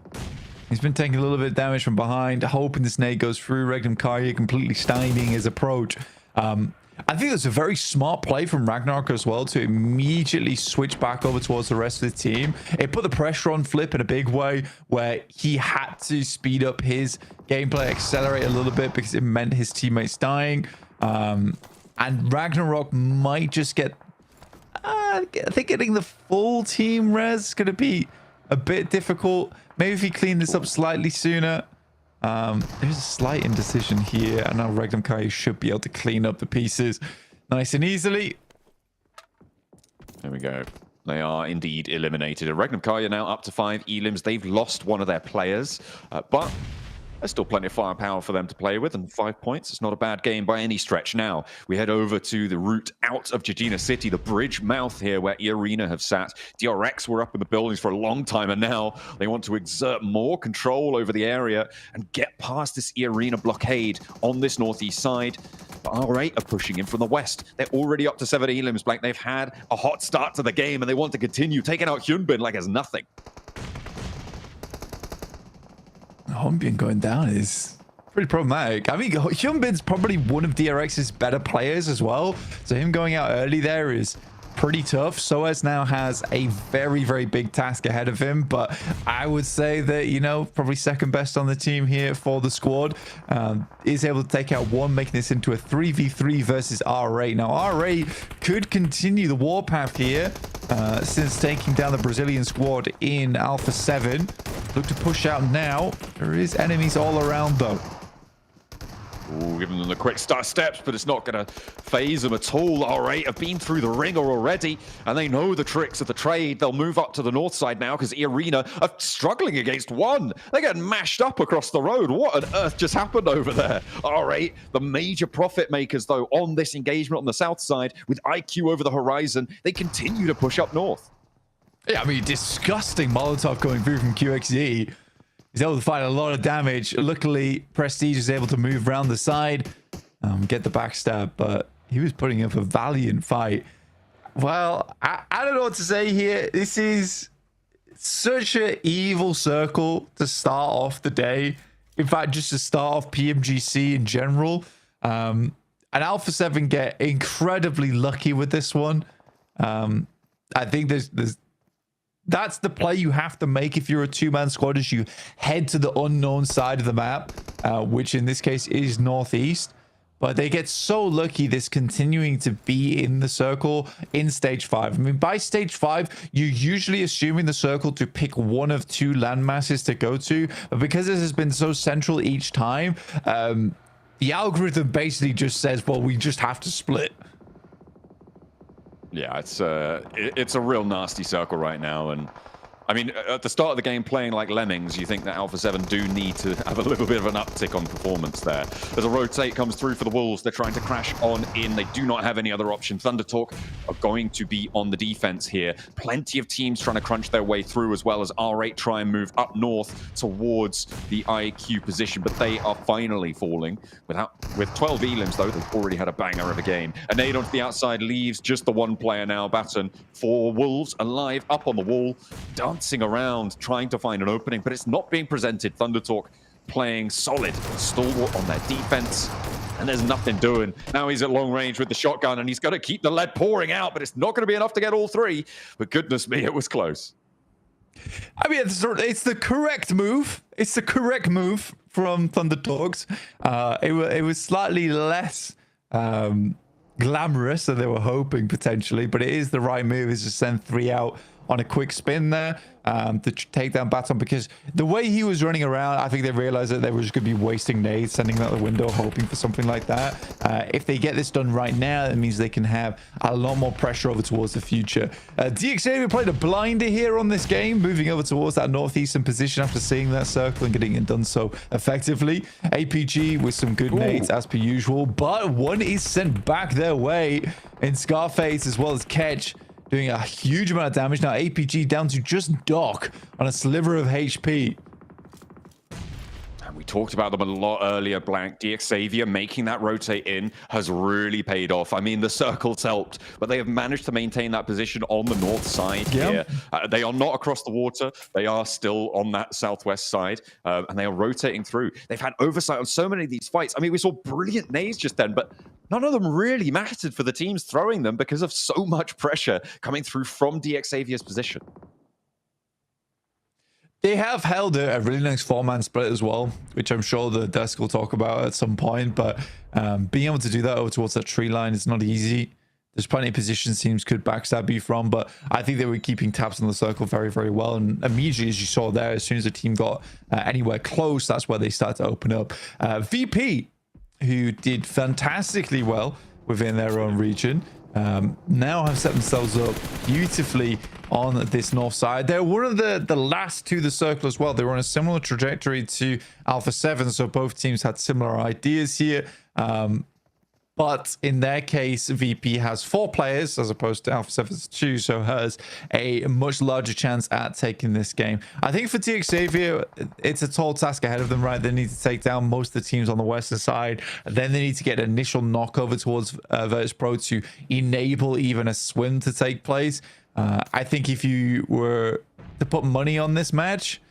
He's been taking a little bit of damage from behind, hoping this nade goes through. Regnum Kaya completely stymieing his approach. I think that's a very smart play from Ragnarok as well to immediately switch back over towards the rest of the team. It put the pressure on Flip in a big way where he had to speed up his gameplay, accelerate a little bit because it meant his teammates dying. And Ragnarok might just get... I think getting the full team res is going to be a bit difficult. Maybe if he cleaned this up slightly sooner. There's a slight indecision here, and now Regnum Kai should be able to clean up the pieces nice and easily. There we go. They are indeed eliminated. Regnum Kai are now up to 5 elims. They've lost one of their players, but there's still plenty of firepower for them to play with, and 5 points. It's not a bad game by any stretch. Now, we head over to the route out of Jejina City, the bridge mouth here where Arena have sat. DRX were up in the buildings for a long time, and now they want to exert more control over the area and get past this Arena blockade on this northeast side. But R8 are pushing in from the west. They're already up to 7 elims, Blank. They've had a hot start to the game, and they want to continue taking out Hyunbin like it's nothing. Hyunbin going down is pretty problematic. I mean, Hyunbin's probably one of DRX's better players as well. So him going out early there is pretty tough. Soaz now has a very, very big task ahead of him. But I would say that, you know, probably second best on the team here for the squad. Is able to take out one, making this into a 3v3 versus R8. Now, R8 could continue the warpath here since taking down the Brazilian squad in Alpha 7. Look to push out now. There is enemies all around, though. Ooh, giving them the quick start steps, but it's not going to phase them at all. R8 have been through the ringer already, and they know the tricks of the trade. They'll move up to the north side now because Arena are struggling against one. They're getting mashed up across the road. What on earth just happened over there? R8, the major profit makers, though, on this engagement on the south side with IQ over the horizon. They continue to push up north. Yeah, I mean, disgusting Molotov going through from QXZ. He's able to find a lot of damage. Luckily, Prestige is able to move around the side, get the backstab, but he was putting up a valiant fight. Well, I don't know what to say here. This is such an evil circle to start off the day. In fact, just to start off PMGC in general. And Alpha 7 get incredibly lucky with this one. I think that's the play you have to make if you're a two-man squad, is you head to the unknown side of the map, which in this case is northeast. But they get so lucky this continuing to be in the circle in stage 5. I mean, by stage 5, you're usually assuming the circle to pick one of two land masses to go to. But because this has been so central each time, the algorithm basically just says, well, we just have to split. Yeah, it's a real nasty circle right now, and I mean, at the start of the game, playing like lemmings, you think that Alpha 7 do need to have a little bit of an uptick on performance there. As a rotate comes through for the Wolves, they're trying to crash on in. They do not have any other option. ThunderTalk are going to be on the defense here. Plenty of teams trying to crunch their way through, as well as R8 try and move up north towards the IQ position, but they are finally falling. With 12 elims, though, they've already had a banger of a game. A nade onto the outside leaves just the one player now. Baton for Wolves alive up on the wall, dancing around, trying to find an opening, but it's not being presented. ThunderTalk playing solid, stalwart on their defense, and there's nothing doing. Now he's at long range with the shotgun, and he's got to keep the lead pouring out, but it's not going to be enough to get all three. But goodness me, it was close. I mean, it's the correct move. It's the correct move from ThunderTalks. It was slightly less glamorous than they were hoping potentially, but it is the right move. Is to send 3 out on a quick spin there to take down Baton, because the way he was running around, I think they realized that they were just going to be wasting nades, sending out the window, hoping for something like that. If they get this done right now, it means they can have a lot more pressure over towards the future. DXavier played a blinder here on this game, moving over towards that northeastern position after seeing that circle and getting it done so effectively. APG with some good nades as per usual, but one is sent back their way in Scarface as well as Ketch, doing a huge amount of damage. Now APG down to just Doc on a sliver of HP. And we talked about them a lot earlier, Blank. DXavier making that rotate in has really paid off. I mean, the circle's helped, but they have managed to maintain that position on the north side here. They are not across the water. They are still on that southwest side, and they are rotating through. They've had oversight on so many of these fights. I mean, we saw brilliant nades just then, but none of them really mattered for the teams throwing them because of so much pressure coming through from DXavier's position. They have held a really nice 4-man split as well, which I'm sure the desk will talk about at some point, but being able to do that over towards that tree line is not easy. There's plenty of positions teams could backstab you from, but I think they were keeping tabs on the circle very, very well. And immediately, as you saw there, as soon as the team got anywhere close, that's where they started to open up. VP, who did fantastically well within their own region, now have set themselves up beautifully on this north side. They're one of the last to the circle as well. They were on a similar trajectory to Alpha 7, so both teams had similar ideas here. But in their case, VP has 4 players as opposed to Alpha 7's 2, so has a much larger chance at taking this game. I think for DXavier, it's a tall task ahead of them, right? They need to take down most of the teams on the western side. Then they need to get an initial knockover towards Virtus Pro to enable even a swim to take place. I think if you were to put money on this match,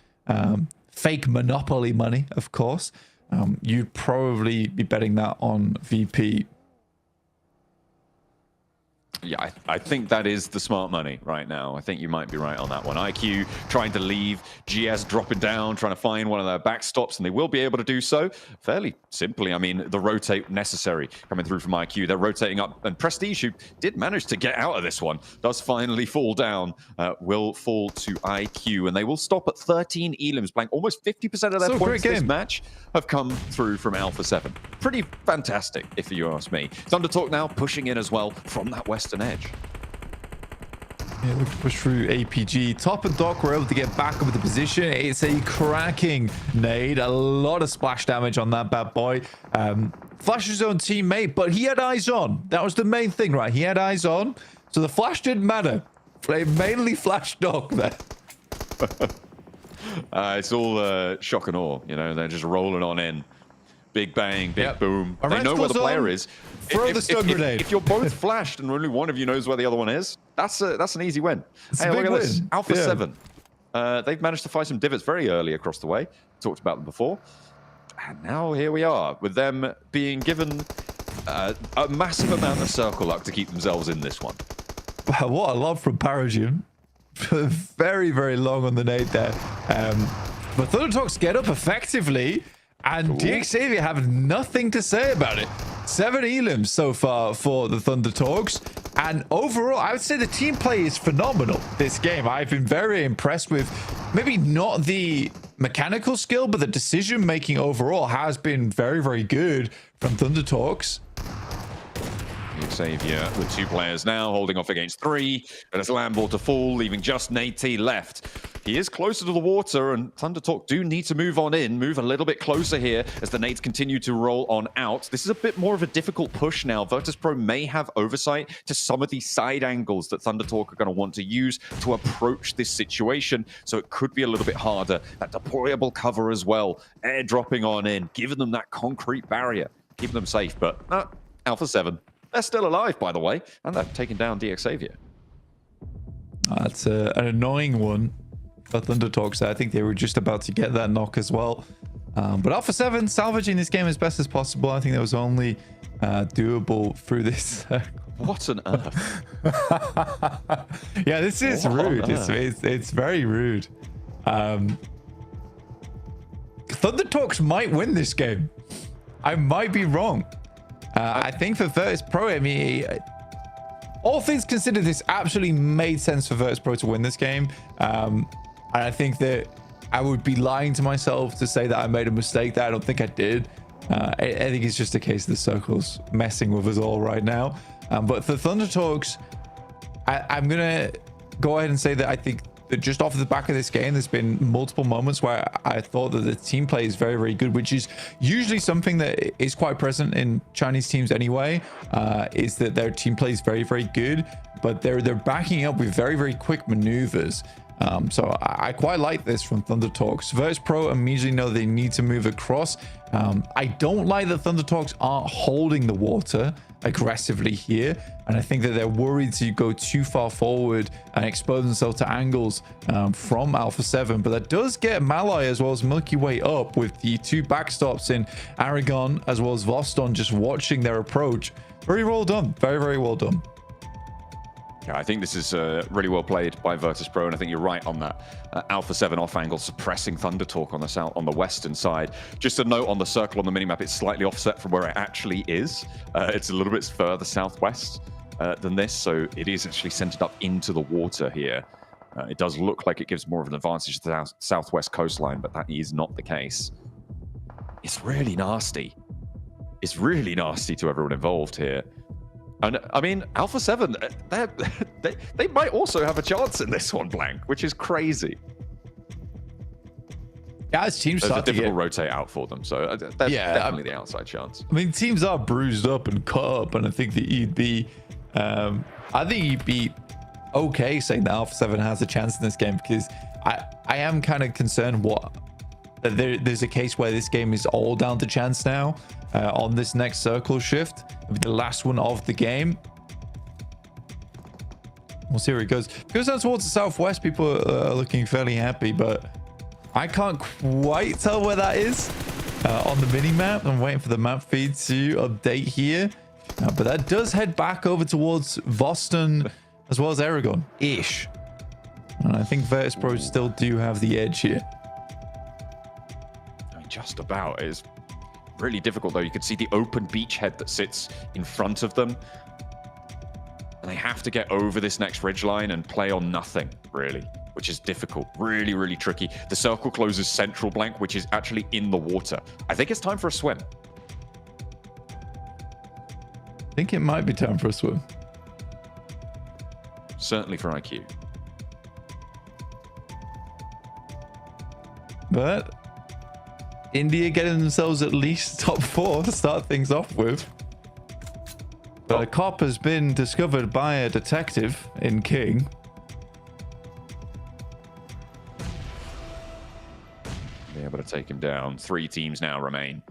fake Monopoly money, of course, you'd probably be betting that on VP. Yeah, I think that is the smart money right now. I think you might be right on that one. IQ trying to leave, GS dropping down, trying to find one of their backstops, and they will be able to do so fairly simply. I mean, the rotate necessary coming through from IQ. They're rotating up, and Prestige, who did manage to get out of this one, does finally fall down, will fall to IQ, and they will stop at 13 elims. Blank, almost 50% of their points this match have come through from Alpha 7. Pretty fantastic, if you ask me. ThunderTalk now pushing in as well from that western edge. Yeah, look to push through APG. Top and Doc were able to get back up the position. It's a cracking nade. A lot of splash damage on that bad boy. Flashed his own teammate, but he had eyes on. That was the main thing, right? He had eyes on. So the flash didn't matter. They mainly flashed Doc there. It's all shock and awe. You know, they're just rolling on in. Big bang, big boom. They know where the player is. Throw the stun grenade. If you're both flashed and only one of you knows where the other one is, that's an easy win. Hey, look at this. Alpha 7. They've managed to find some divots very early across the way. Talked about them before. And now here we are with them being given a massive amount of circle luck to keep themselves in this one. Wow, what a lob from Parajun. Very, very long on the nade there. But ThunderTalks get up effectively, and DXavier have nothing to say about it. 7 elims so far for the ThunderTalks, and overall, I would say the team play is phenomenal this game. I've been very impressed with maybe not the mechanical skill, but the decision making overall has been very, very good from ThunderTalks. Xavier with 2 players now, holding off against 3, and it's Lamball to fall, leaving just Nate T left. He is closer to the water, and Thunder Talk do need to move on in, move a little bit closer here as the nades continue to roll on out. This is a bit more of a difficult push now. Virtus.pro may have oversight to some of these side angles that Thunder Talk are going to want to use to approach this situation, so it could be a little bit harder. That deployable cover as well, airdropping on in, giving them that concrete barrier, keeping them safe. But Alpha 7, they're still alive, by the way, and they've taken down DX Xavier. That's an annoying one for Thunder Talk, so I think they were just about to get that knock as well. But Alpha 7 salvaging this game as best as possible. I think that was only doable through this. What on earth? Yeah, this is rude. It's very rude. Thunder Talks might win this game. I might be wrong. I think for Virtus.pro, I mean, all things considered, this absolutely made sense for Virtus.pro to win this game. And I think that I would be lying to myself to say that I made a mistake that I don't think I did. I think it's just a case of the circles messing with us all right now. But for Thunder Talks, I'm going to go ahead and say that I think that just off the back of this game, there's been multiple moments where I thought that the team play is very, very good, which is usually something that is quite present in Chinese teams anyway, is that their team play is very, very good, but they're backing up with very, very quick maneuvers. So I quite like this from Thunder Talks. Virtus.pro immediately know they need to move across. I don't like that Thunder Talks aren't holding the water aggressively here, and I think that they're worried to go too far forward and expose themselves to angles from Alpha 7. But that does get Malai as well as Milky Way up with the two backstops in Aragon as well as Voston just watching their approach. Very well done. Very, very well done. Yeah, I think this is really well played by Virtus.pro, and I think you're right on that. Alpha 7 off angle suppressing Thunder Talk on the western side. Just a note on the circle on the minimap, it's slightly offset from where it actually is. It's a little bit further southwest than this, so it is actually centered up into the water here. It does look like it gives more of an advantage to the southwest coastline, but that is not the case. It's really nasty. It's really nasty to everyone involved here. And I mean, Alpha 7, they might also have a chance in this one, Blank, which is crazy. Yeah, as teams There's a start to difficult rotate out for them, so that's definitely the outside chance. I mean, teams are bruised up and cut up, and I think that you'd be, okay saying that Alpha 7 has a chance in this game, because I am kind of concerned that there's a case where this game is all down to chance now. On this next circle shift, the last one of the game. We'll see where it goes. If it goes down towards the southwest, people are looking fairly happy, but I can't quite tell where that is on the mini map. I'm waiting for the map feed to update here, but that does head back over towards Voston as well as Aragon-ish. And I think Virtus.pro still do have the edge here. I mean, just about. It's really difficult, though. You can see the open beachhead that sits in front of them. And they have to get over this next ridgeline and play on nothing, really, which is difficult. Really, really tricky. The circle closes central, Blank, which is actually in the water. I think it's time for a swim. I think it might be time for a swim. Certainly for IQ. But India getting themselves at least top 4 to start things off with. But a cop has been discovered by a detective in King. Be able to take him down. 3 teams now remain.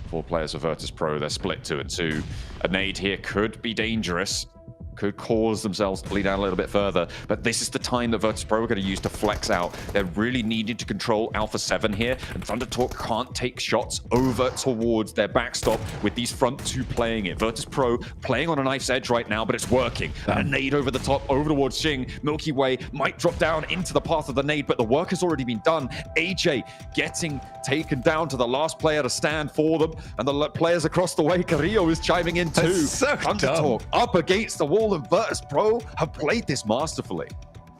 4 players for Virtus.pro. They're split 2 and 2. A nade here could be dangerous. Could cause themselves to bleed out a little bit further, but this is the time that Virtus.pro are going to use to flex out. They're really needing to control Alpha 7 here, and Thunder Talk can't take shots over towards their backstop with these front 2 playing it. Virtus.pro playing on a knife's edge right now, but it's working. A nade over the top, over towards Xing. Milky Way might drop down into the path of the nade, but the work has already been done. AJ getting taken down to the last player to stand for them, and the players across the way, Carrillo is chiming in too. So Thunder Talk up against the wall, and Virtus.pro have played this masterfully.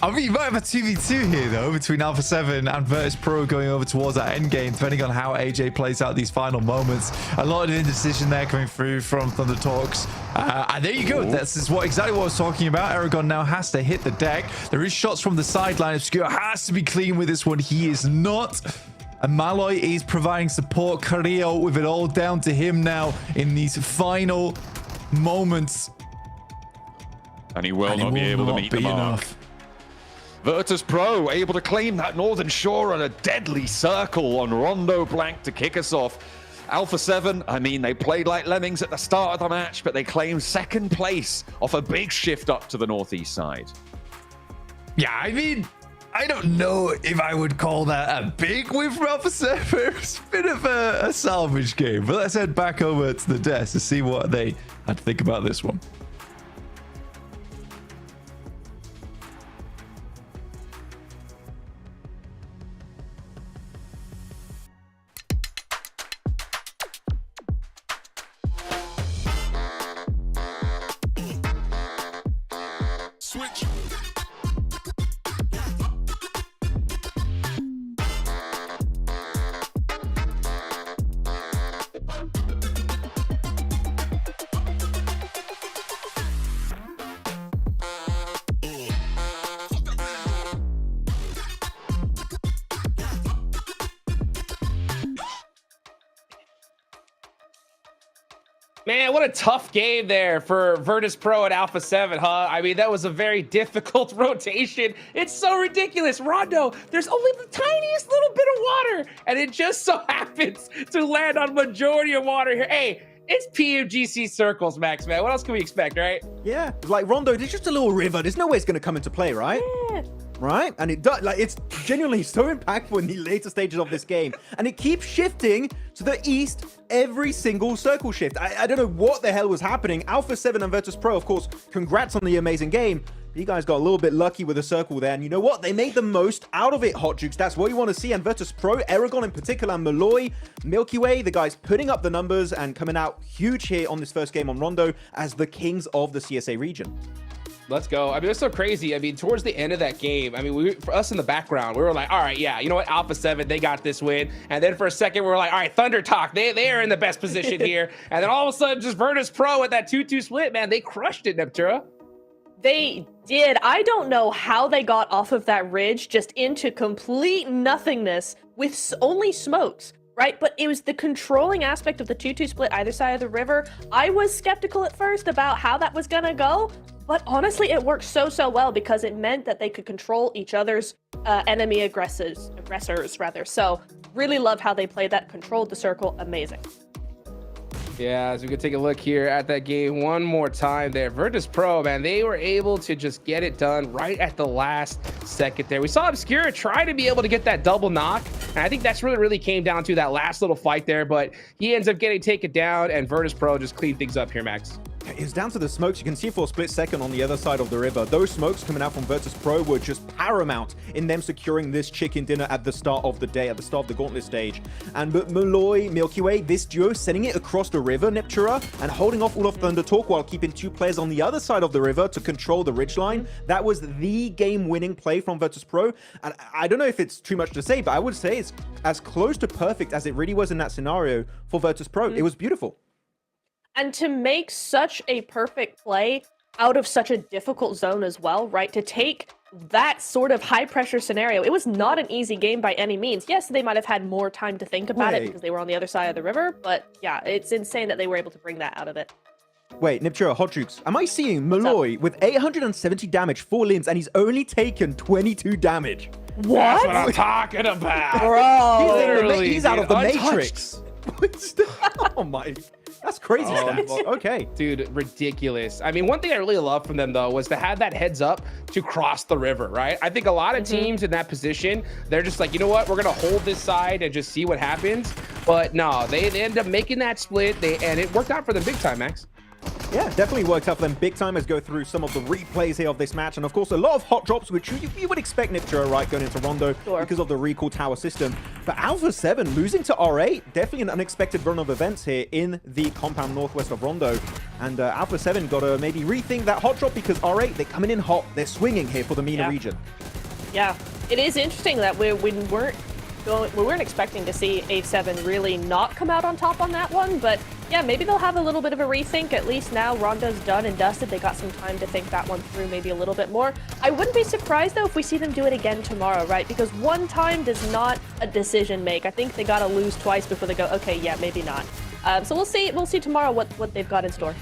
I mean, you might have a 2v2 here, though, between Alpha 7 and Virtus Pro going over towards that end game, depending on how AJ plays out these final moments. A lot of indecision there coming through from Thunder Talks. And there you go. This is exactly what I was talking about. Aragon now has to hit the deck. There is shots from the sideline. Obscure has to be clean with this one. He is not. And Malloy is providing support. Carrillo with it all down to him now in these final moments. And he will not be able to meet the mark. Virtus Pro able to claim that Northern Shore on a deadly circle on Rondo Blank to kick us off. Alpha 7, I mean, they played like lemmings at the start of the match, but they claimed second place off a big shift up to the northeast side. Yeah, I mean, I don't know if I would call that a big win for Alpha 7. It's a bit of a salvage game, but let's head back over to the desk to see what they had to think about this one. Switch. Man, what a tough game there for Virtus Pro and Alpha 7, huh? I mean, that was a very difficult rotation. It's so ridiculous. Rondo, there's only the tiniest little bit of water, and it just so happens to land on majority of water here. Hey, it's PMGC circles, Max, man. What else can we expect, right? Yeah, like Rondo, there's just a little river. There's no way it's going to come into play, right? Yeah. Right? And it does, like, it's genuinely so impactful in the later stages of this game. And it keeps shifting to the east every single circle shift. I don't know what the hell was happening. Alpha 7 and Virtus Pro, of course, congrats on the amazing game. You guys got a little bit lucky with the circle there. And you know what? They made the most out of it, Hot Jukes. That's what you want to see. And Virtus Pro, Aragon in particular, and Malloy, Milky Way, the guys putting up the numbers and coming out huge here on this first game on Rondo as the kings of the CSA region. Let's go. I mean, it's so crazy. I mean, towards the end of that game, I mean, for us in the background, we were like, all right, yeah, you know what? Alpha 7, they got this win. And then for a second, we were like, all right, Thunder Talk, they are in the best position here. And then all of a sudden, just Virtus Pro with that 2-2 split, man, they crushed it, Neptura. They did. I don't know how they got off of that ridge just into complete nothingness with only smokes, right? But it was the controlling aspect of the 2-2 split either side of the river. I was skeptical at first about how that was gonna go, but honestly, it worked so well because it meant that they could control each other's enemy aggressors rather. So really loved how they played that, controlled the circle, amazing. Yeah, as we can take a look here at that game one more time there. Virtus Pro, man, they were able to just get it done right at the last second there. We saw Obscura try to be able to get that double knock, and I think that's really came down to that last little fight there, but he ends up getting taken down, and Virtus Pro just cleaned things up here, Max. It's down to the smokes. You can see for a split second on the other side of the river. Those smokes coming out from Virtus Pro were just paramount in them securing this chicken dinner at the start of the day, at the start of the gauntlet stage. And but Malloy, Milky Way, this duo sending it across the river, Neptura, and holding off all of Thunder Talk while keeping two players on the other side of the river to control the ridgeline. That was the game-winning play from Virtus Pro. And I don't know if it's too much to say, but I would say it's as close to perfect as it really was in that scenario for Virtus Pro. It was beautiful. And to make such a perfect play out of such a difficult zone as well, right? To take that sort of high pressure scenario, it was not an easy game by any means. Yes, they might have had more time to think about it because they were on the other side of the river, but yeah, it's insane that they were able to bring that out of it. Wait, Nipchura, Hot Jukes, am I seeing Malloy with 870 damage, 4 limbs, and he's only taken 22 damage? What? That's what I'm talking about. Bro, he's out of the Matrix. Oh my... That's crazy stats. Okay. Dude, ridiculous. I mean, one thing I really loved from them, though, was to have that heads up to cross the river, right? I think a lot of teams in that position, they're just like, you know what? We're going to hold this side and just see what happens. But no, they end up making that split, and it worked out for them big time, Max. Yeah, definitely worked out for them big time. Let's go through some of the replays here of this match. And of course, a lot of hot drops, which you would expect Niptura, right, going into Rondo because of the recall tower system. But Alpha 7 losing to R8, definitely an unexpected run of events here in the compound northwest of Rondo. And Alpha 7 got to maybe rethink that hot drop because R8, they're coming in hot. They're swinging here for the MENA region. Yeah, it is interesting that we weren't expecting to see A7 really not come out on top on that one, but yeah, maybe they'll have a little bit of a rethink. At least now Rondo's done and dusted. They got some time to think that one through maybe a little bit more. I wouldn't be surprised though if we see them do it again tomorrow, right? Because one time does not a decision make. I think they gotta lose twice before they go, okay, yeah, maybe not. So we'll see tomorrow what they've got in store.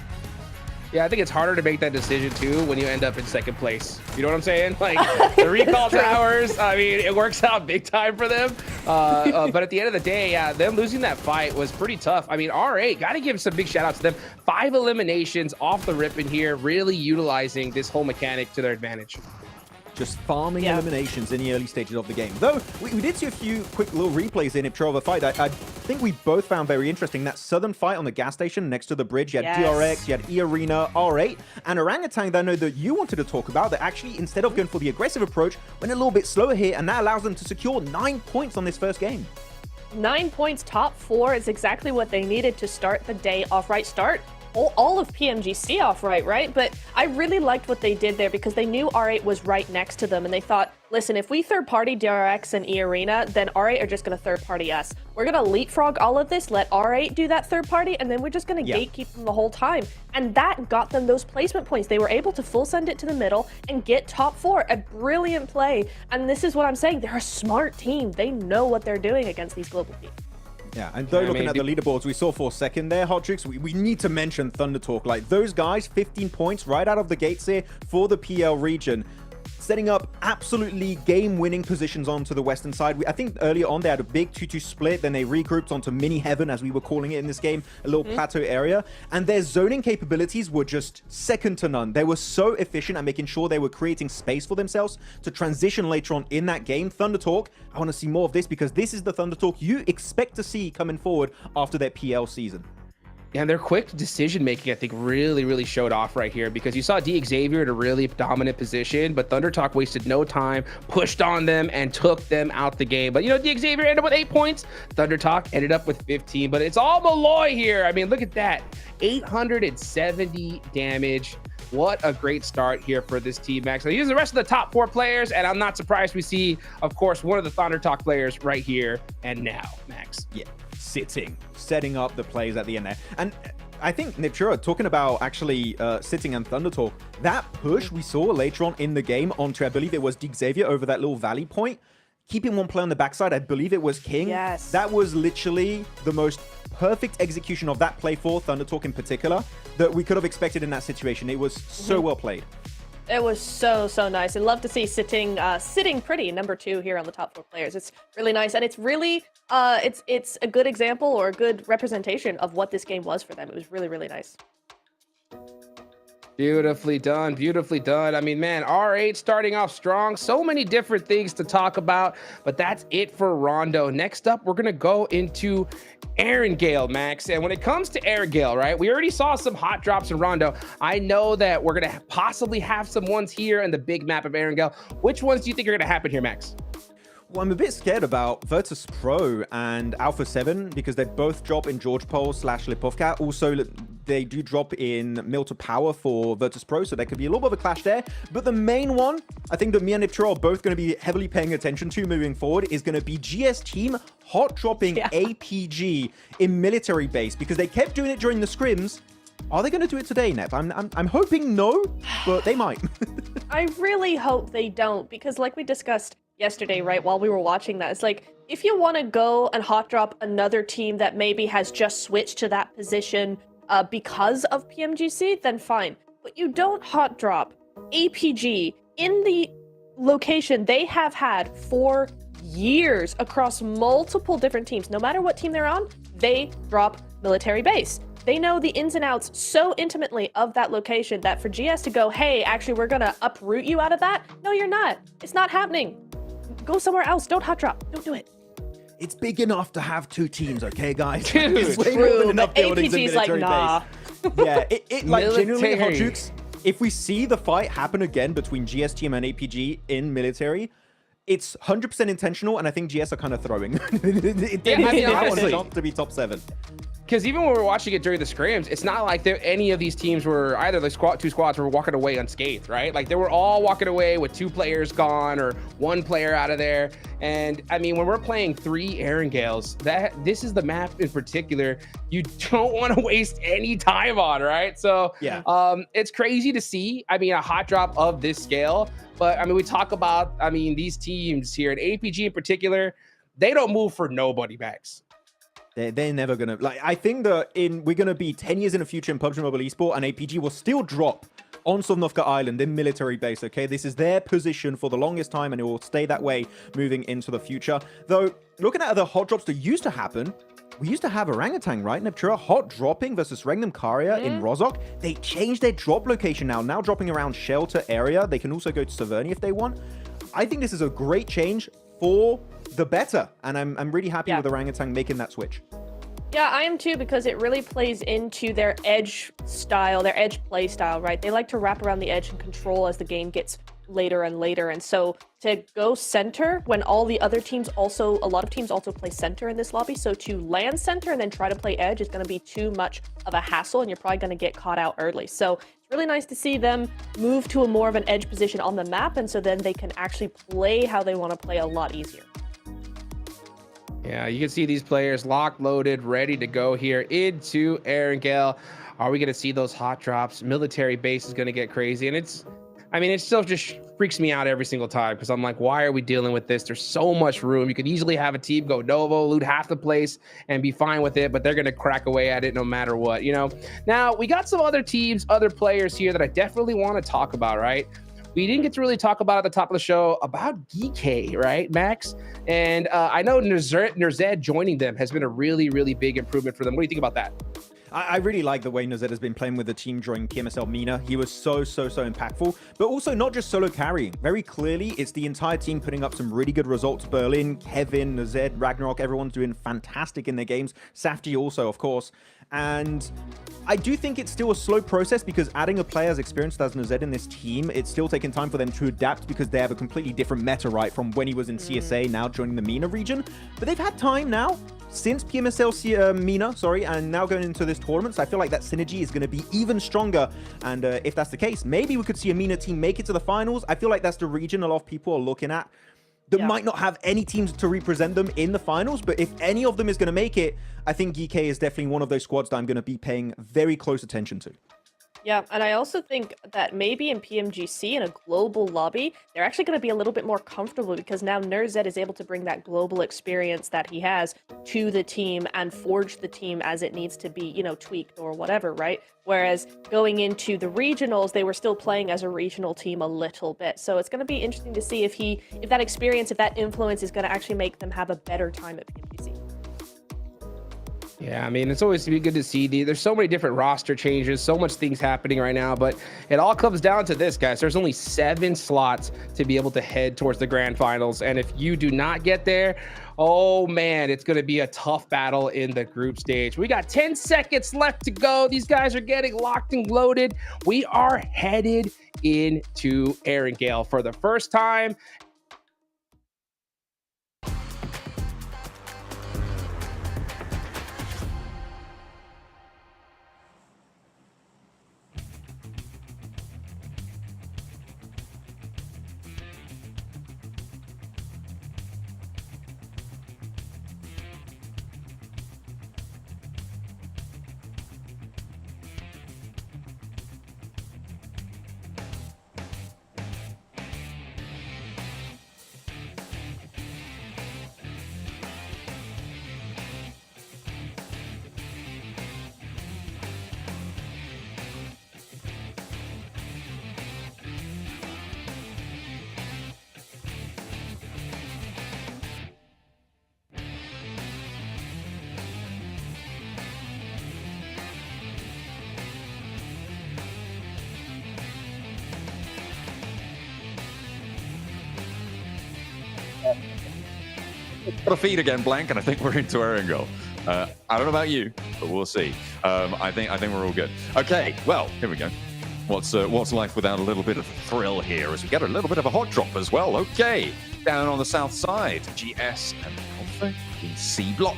Yeah, I think it's harder to make that decision too when you end up in second place. You know what I'm saying? Like the recall towers, I mean, it works out big time for them. But at the end of the day, yeah, them losing that fight was pretty tough. I mean, R8, got to give some big shout out to them. 5 eliminations off the rip in here, really utilizing this whole mechanic to their advantage. Just farming eliminations in the early stages of the game. Though, we did see a few quick little replays in Niptura of a fight I think we both found very interesting. That southern fight on the gas station next to the bridge. You had DRX, you had E-Arena, R8, and Orangutan that I know that you wanted to talk about that actually, instead of going for the aggressive approach, went a little bit slower here, and that allows them to secure 9 points on this first game. 9 points, top 4 is exactly what they needed to start the day off right. Start all of PMGC off right? But I really liked what they did there because they knew R8 was right next to them and they thought, listen, if we third-party DRX and E-Arena, then R8 are just going to third-party us. We're going to leapfrog all of this, let R8 do that third-party, and then we're just going to gatekeep them the whole time. And that got them those placement points. They were able to full send it to the middle and get top 4. A brilliant play. And this is what I'm saying. They're a smart team. They know what they're doing against these global teams. Yeah, and though looking at the leaderboards we saw for second there, Hodrix, we need to mention Thunder Talk. Like, those guys, 15 points right out of the gates here for the PL region, setting up absolutely game-winning positions onto the western side. I think earlier on they had a big 2-2 split, then they regrouped onto mini heaven, as we were calling it in this game, a little plateau area, and their zoning capabilities were just second to none. They were so efficient at making sure they were creating space for themselves to transition later on in that game. Thunder Talk, I want to see more of this because this is the Thunder Talk you expect to see coming forward after their PL season. And their quick decision making, I think, really showed off right here because you saw D Xavier in a really dominant position, but Thunder Talk wasted no time, pushed on them, and took them out the game. But you know, D Xavier ended up with 8 points. Thunder Talk ended up with 15. But it's all Malloy here. I mean, look at that, 870 damage. What a great start here for this team, Max. Now, here's the rest of the top 4 players, and I'm not surprised we see, of course, one of the Thunder Talk players right here and now, Max. Yeah, setting up the plays at the end there. And I think Niptura, talking about actually sitting and Thunder Talk, that push we saw later on in the game onto, I believe it was D Xavier over that little valley point, keeping one play on the backside, I believe it was King. Yes. That was literally the most perfect execution of that play for Thunder Talk in particular that we could have expected in that situation. It was so well played. It was so nice. I'd love to see sitting pretty number 2 here on the top 4 players. It's really nice, and it's really it's a good example or a good representation of what this game was for them. It was really nice. Beautifully done, beautifully done. I mean, man, R8 starting off strong. So many different things to talk about, but that's it for Rondo. Next up, we're gonna go into Erangel, Max. And when it comes to Erangel, right, we already saw some hot drops in Rondo. I know that we're gonna possibly have some ones here in the big map of Erangel. Which ones do you think are gonna happen here, Max? Well, I'm a bit scared about Virtus Pro and Alpha 7 because they both drop in George Pole / Lipovka. Also, they do drop in Milta Power for Virtus Pro, so there could be a little bit of a clash there. But the main one, I think that me and Niptura are both going to be heavily paying attention to moving forward, is going to be GS Team hot dropping APG in military base because they kept doing it during the scrims. Are they going to do it today, Nep? I'm hoping no, but they might. I really hope they don't because, like we discussed yesterday, right, while we were watching that, it's like, if you want to go and hot drop another team that maybe has just switched to that position because of PMGC, then fine. But you don't hot drop APG in the location they have had for years across multiple different teams. No matter what team they're on, they drop military base. They know the ins and outs so intimately of that location that for GS to go, hey, actually, we're going to uproot you out of that. No, you're not. It's not happening. Go somewhere else. Don't hot drop. Don't do it. It's big enough to have 2 teams, okay, guys? Dude, it's way true, more than enough but buildings and APG's like, military nah. base. Yeah, it like genuinely, Hot Military. Jukes, if we see the fight happen again between GS team and APG in military, it's 100% intentional, and I think GS are kind of throwing. Yeah, I mean, want honestly. to be top 7. Because even when we were watching it during the scrims, it's not like any of these teams were either the two squads were walking away unscathed, right? Like they were all walking away with 2 players gone or 1 player out of there. And I mean, when we're playing 3 Erangels, this is the map in particular you don't want to waste any time on, right? So Yeah. it's crazy to see. I mean, a hot drop of this scale. But I mean, we talk about, I mean, these teams here, and APG in particular, they don't move for nobody, Max. They're never gonna, like, I think that we're gonna be 10 years in the future in PUBG Mobile Esports, and APG will still drop on Sovnovka Island in military base. Okay, this is their position for the longest time, and it will stay that way moving into the future. Though looking at the hot drops that used to happen, we used to have Orangutan, right? Neptura hot dropping versus Regnum Karia in Rozhok. They changed their drop location now dropping around shelter area. They can also go to Severny if they want. I think this is a great change for the better, and I'm really happy with Orangutan making that switch. Yeah, I am too, because it really plays into their edge style, their edge play style, right? They like to wrap around the edge and control as the game gets later and later. And so to go center when all the other teams also, a lot of teams also play center in this lobby. So to land center and then try to play edge is going to be too much of a hassle, and you're probably going to get caught out early. So it's really nice to see them move to a more of an edge position on the map. And so then they can actually play how they want to play a lot easier. Yeah, you can see these players locked, loaded, ready to go here into Erangel. Are we going to see those hot drops? Military base is going to get crazy. And it still just freaks me out every single time, because I'm like, why are we dealing with this? There's so much room. You could easily have a team go Novo, loot half the place, and be fine with it, but they're going to crack away at it no matter what, you know? Now, we got some other teams, other players here that I definitely want to talk about, right? We didn't get to really talk about at the top of the show about GK, right, Max? And I know Nerzed joining them has been a really, really big improvement for them. What do you think about that? I really like the way Nerzed has been playing with the team during PMSL Mina. He was so impactful, but also not just solo carrying. Very clearly, it's the entire team putting up some really good results. Berlin, Kevin, Nerzed, Ragnarok, everyone's doing fantastic in their games. Safety also, of course. And I do think it's still a slow process, because adding a player as experienced as Nerzed in this team, it's still taking time for them to adapt, because they have a completely different meta, right, from when he was in CSA, now joining the MENA region. But they've had time now since PMSL MENA, and now going into this tournament. So I feel like that synergy is going to be even stronger. And if that's the case, maybe we could see a MENA team make it to the finals. I feel like that's the region a lot of people are looking at that might not have any teams to represent them in the finals. But if any of them is going to make it, I think GK is definitely one of those squads that I'm going to be paying very close attention to. Yeah, and I also think that maybe in PMGC, in a global lobby, they're actually going to be a little bit more comfortable, because now Nerzed is able to bring that global experience that he has to the team and forge the team as it needs to be, you know, tweaked or whatever, right? Whereas going into the regionals, they were still playing as a regional team a little bit. So it's going to be interesting to see if that experience, if that influence is going to actually make them have a better time at PMGC. Yeah, I mean, it's always good to see. There's so many different roster changes, so much things happening right now, but it all comes down to this, guys. There's only 7 slots to be able to head towards the grand finals, and if you do not get there, oh man, it's going to be a tough battle in the group stage. We got 10 seconds left to go. These guys are getting locked and loaded. We are headed into Erangel for the first time. Got a feed again, Blank, and I think we're into Erangel. I don't know about you, but we'll see. I think we're all good. Okay, well, here we go. What's life without a little bit of thrill here as we get a little bit of a hot drop as well. Okay, down on the south side, GS and Alpha in C block.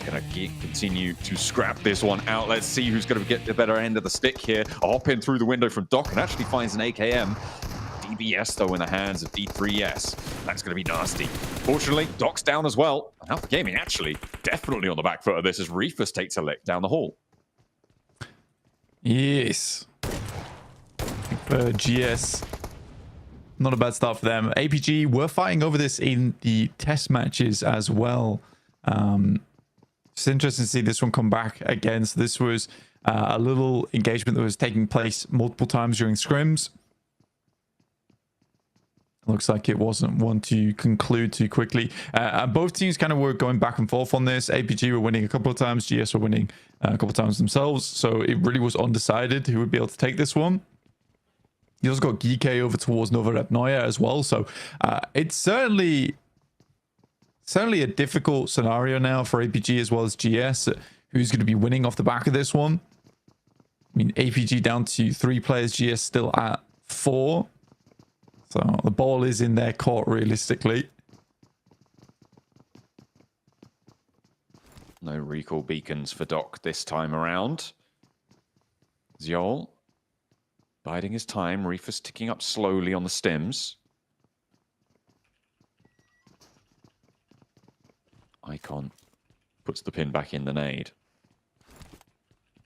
Gonna continue to scrap this one out. Let's see who's gonna get the better end of the stick here. A hop in through the window from Doc and actually finds an AKM. DBS though in the hands of D3S. That's gonna be nasty. Fortunately, Doc's down as well. And Alpha Gaming actually definitely on the back foot of this as Reefus takes a lick down the hall. Yes. For GS, not a bad start for them. APG were fighting over this in the test matches as well. It's interesting to see this one come back again. So this was a little engagement that was taking place multiple times during scrims. Looks like it wasn't one to conclude too quickly. Both teams kind of were going back and forth on this. APG were winning a couple of times. GS were winning a couple of times themselves. So it really was undecided who would be able to take this one. You also got Geekay over towards Novorepnoya as well. So it's certainly a difficult scenario now for APG as well as GS. Who's going to be winning off the back of this one? I mean, APG down to 3 players, GS still at 4. So the ball is in their court realistically. No recall beacons for Doc this time around. Zyol biding his time. Reefus ticking up slowly on the stims. Icon puts the pin back in the nade.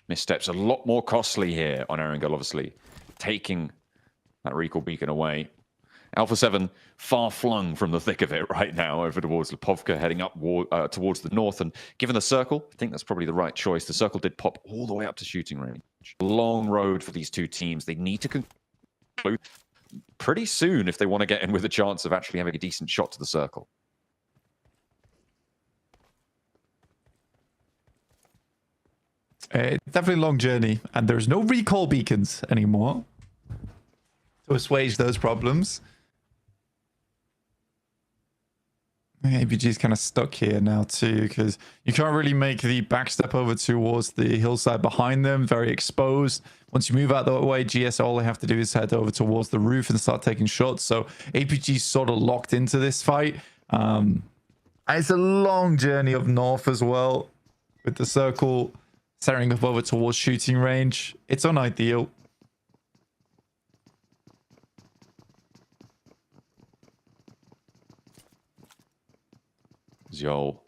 Missteps a lot more costly here on Erangel, obviously. Taking that recall beacon away. Alpha 7 far flung from the thick of it right now over towards Lipovka, heading up towards the north. And given the circle, I think that's probably the right choice. The circle did pop all the way up to shooting range. Long road for these two teams. They need to conclude pretty soon if they want to get in with a chance of actually having a decent shot to the circle. Definitely a long journey, and there's no recall beacons anymore to assuage those problems. APG is kind of stuck here now too, because you can't really make the backstep over towards the hillside behind them. Very exposed. Once you move out the way, GS, all they have to do is head over towards the roof and start taking shots. So APG sort of locked into this fight. It's a long journey up north as well, with the circle tearing up over towards shooting range. It's unideal. Zyol.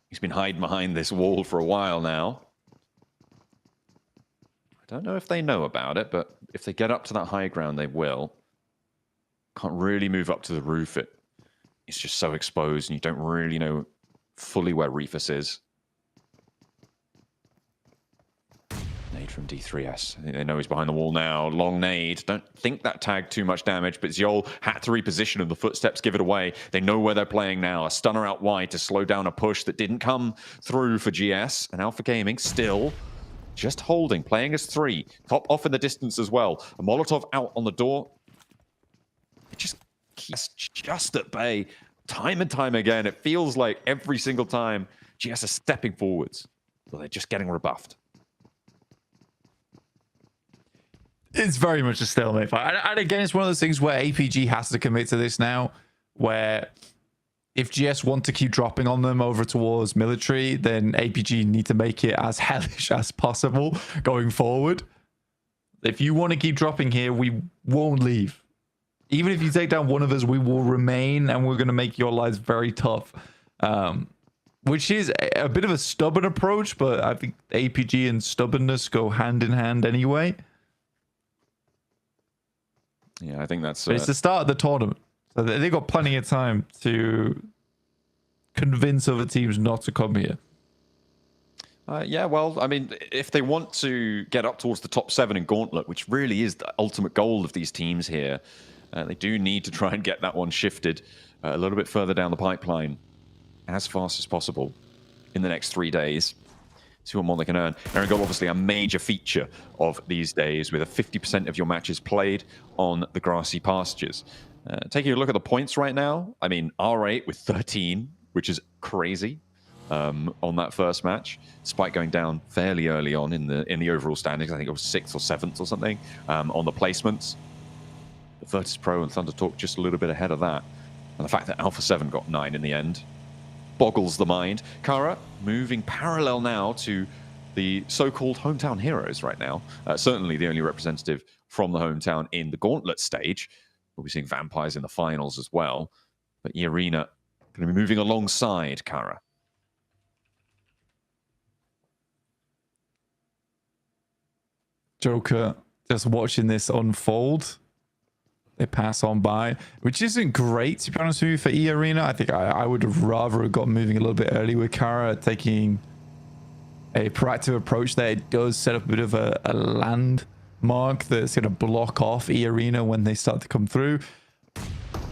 He's been hiding behind this wall for a while now. I don't know if they know about it, but if they get up to that high ground, they will. Can't really move up to the roof. It's just so exposed, and you don't really know fully where Reefus is. Nade from D3S. I think they know he's behind the wall now. Long nade. Don't think that tagged too much damage, but Zyol had to reposition and the footsteps give it away. They know where they're playing now. A stunner out wide to slow down a push that didn't come through for GS. And Alpha Gaming still just holding, playing as 3. Top off in the distance as well. A Molotov out on the door. It just keeps just at bay time and time again. It feels like every single time GS is stepping forwards, but they're just getting rebuffed. It's very much a stalemate fight. And again, it's one of those things where APG has to commit to this now, where if GS want to keep dropping on them over towards military, then APG need to make it as hellish as possible going forward. If you want to keep dropping here, we won't leave. Even if you take down one of us, we will remain, and we're going to make your lives very tough. Which is a bit of a stubborn approach, but I think APG and stubbornness go hand in hand anyway. Yeah, I think that's... But it's the start of the tournament. So they've got plenty of time to convince other teams not to come here. Yeah, well, I mean, if they want to get up towards the top 7 in Gauntlet, which really is the ultimate goal of these teams here, they do need to try and get that one shifted a little bit further down the pipeline as fast as possible in the next 3 days. See what more they can earn. Erangel, obviously a major feature of these days, with a 50% of your matches played on the grassy pastures. Taking a look at the points right now, I mean, R8 with 13, which is crazy. on that first match, despite going down fairly early on in the overall standings. I think it was 6th or 7th or something on the placements. But Virtus Pro and Thunder Talk just a little bit ahead of that. And the fact that Alpha 7 got 9 in the end boggles the mind. Kara moving parallel now to the so-called hometown heroes right now. Certainly the only representative from the hometown in the gauntlet stage. We'll be seeing Vampires in the finals as well. But Irina going to be moving alongside Kara. Joker just watching this unfold. They pass on by, which isn't great, to be honest with you, for E-Arena. I think I would have rather have got moving a little bit early with Kara, taking a proactive approach there. It does set up a bit of a landmark that's going to block off E-Arena when they start to come through.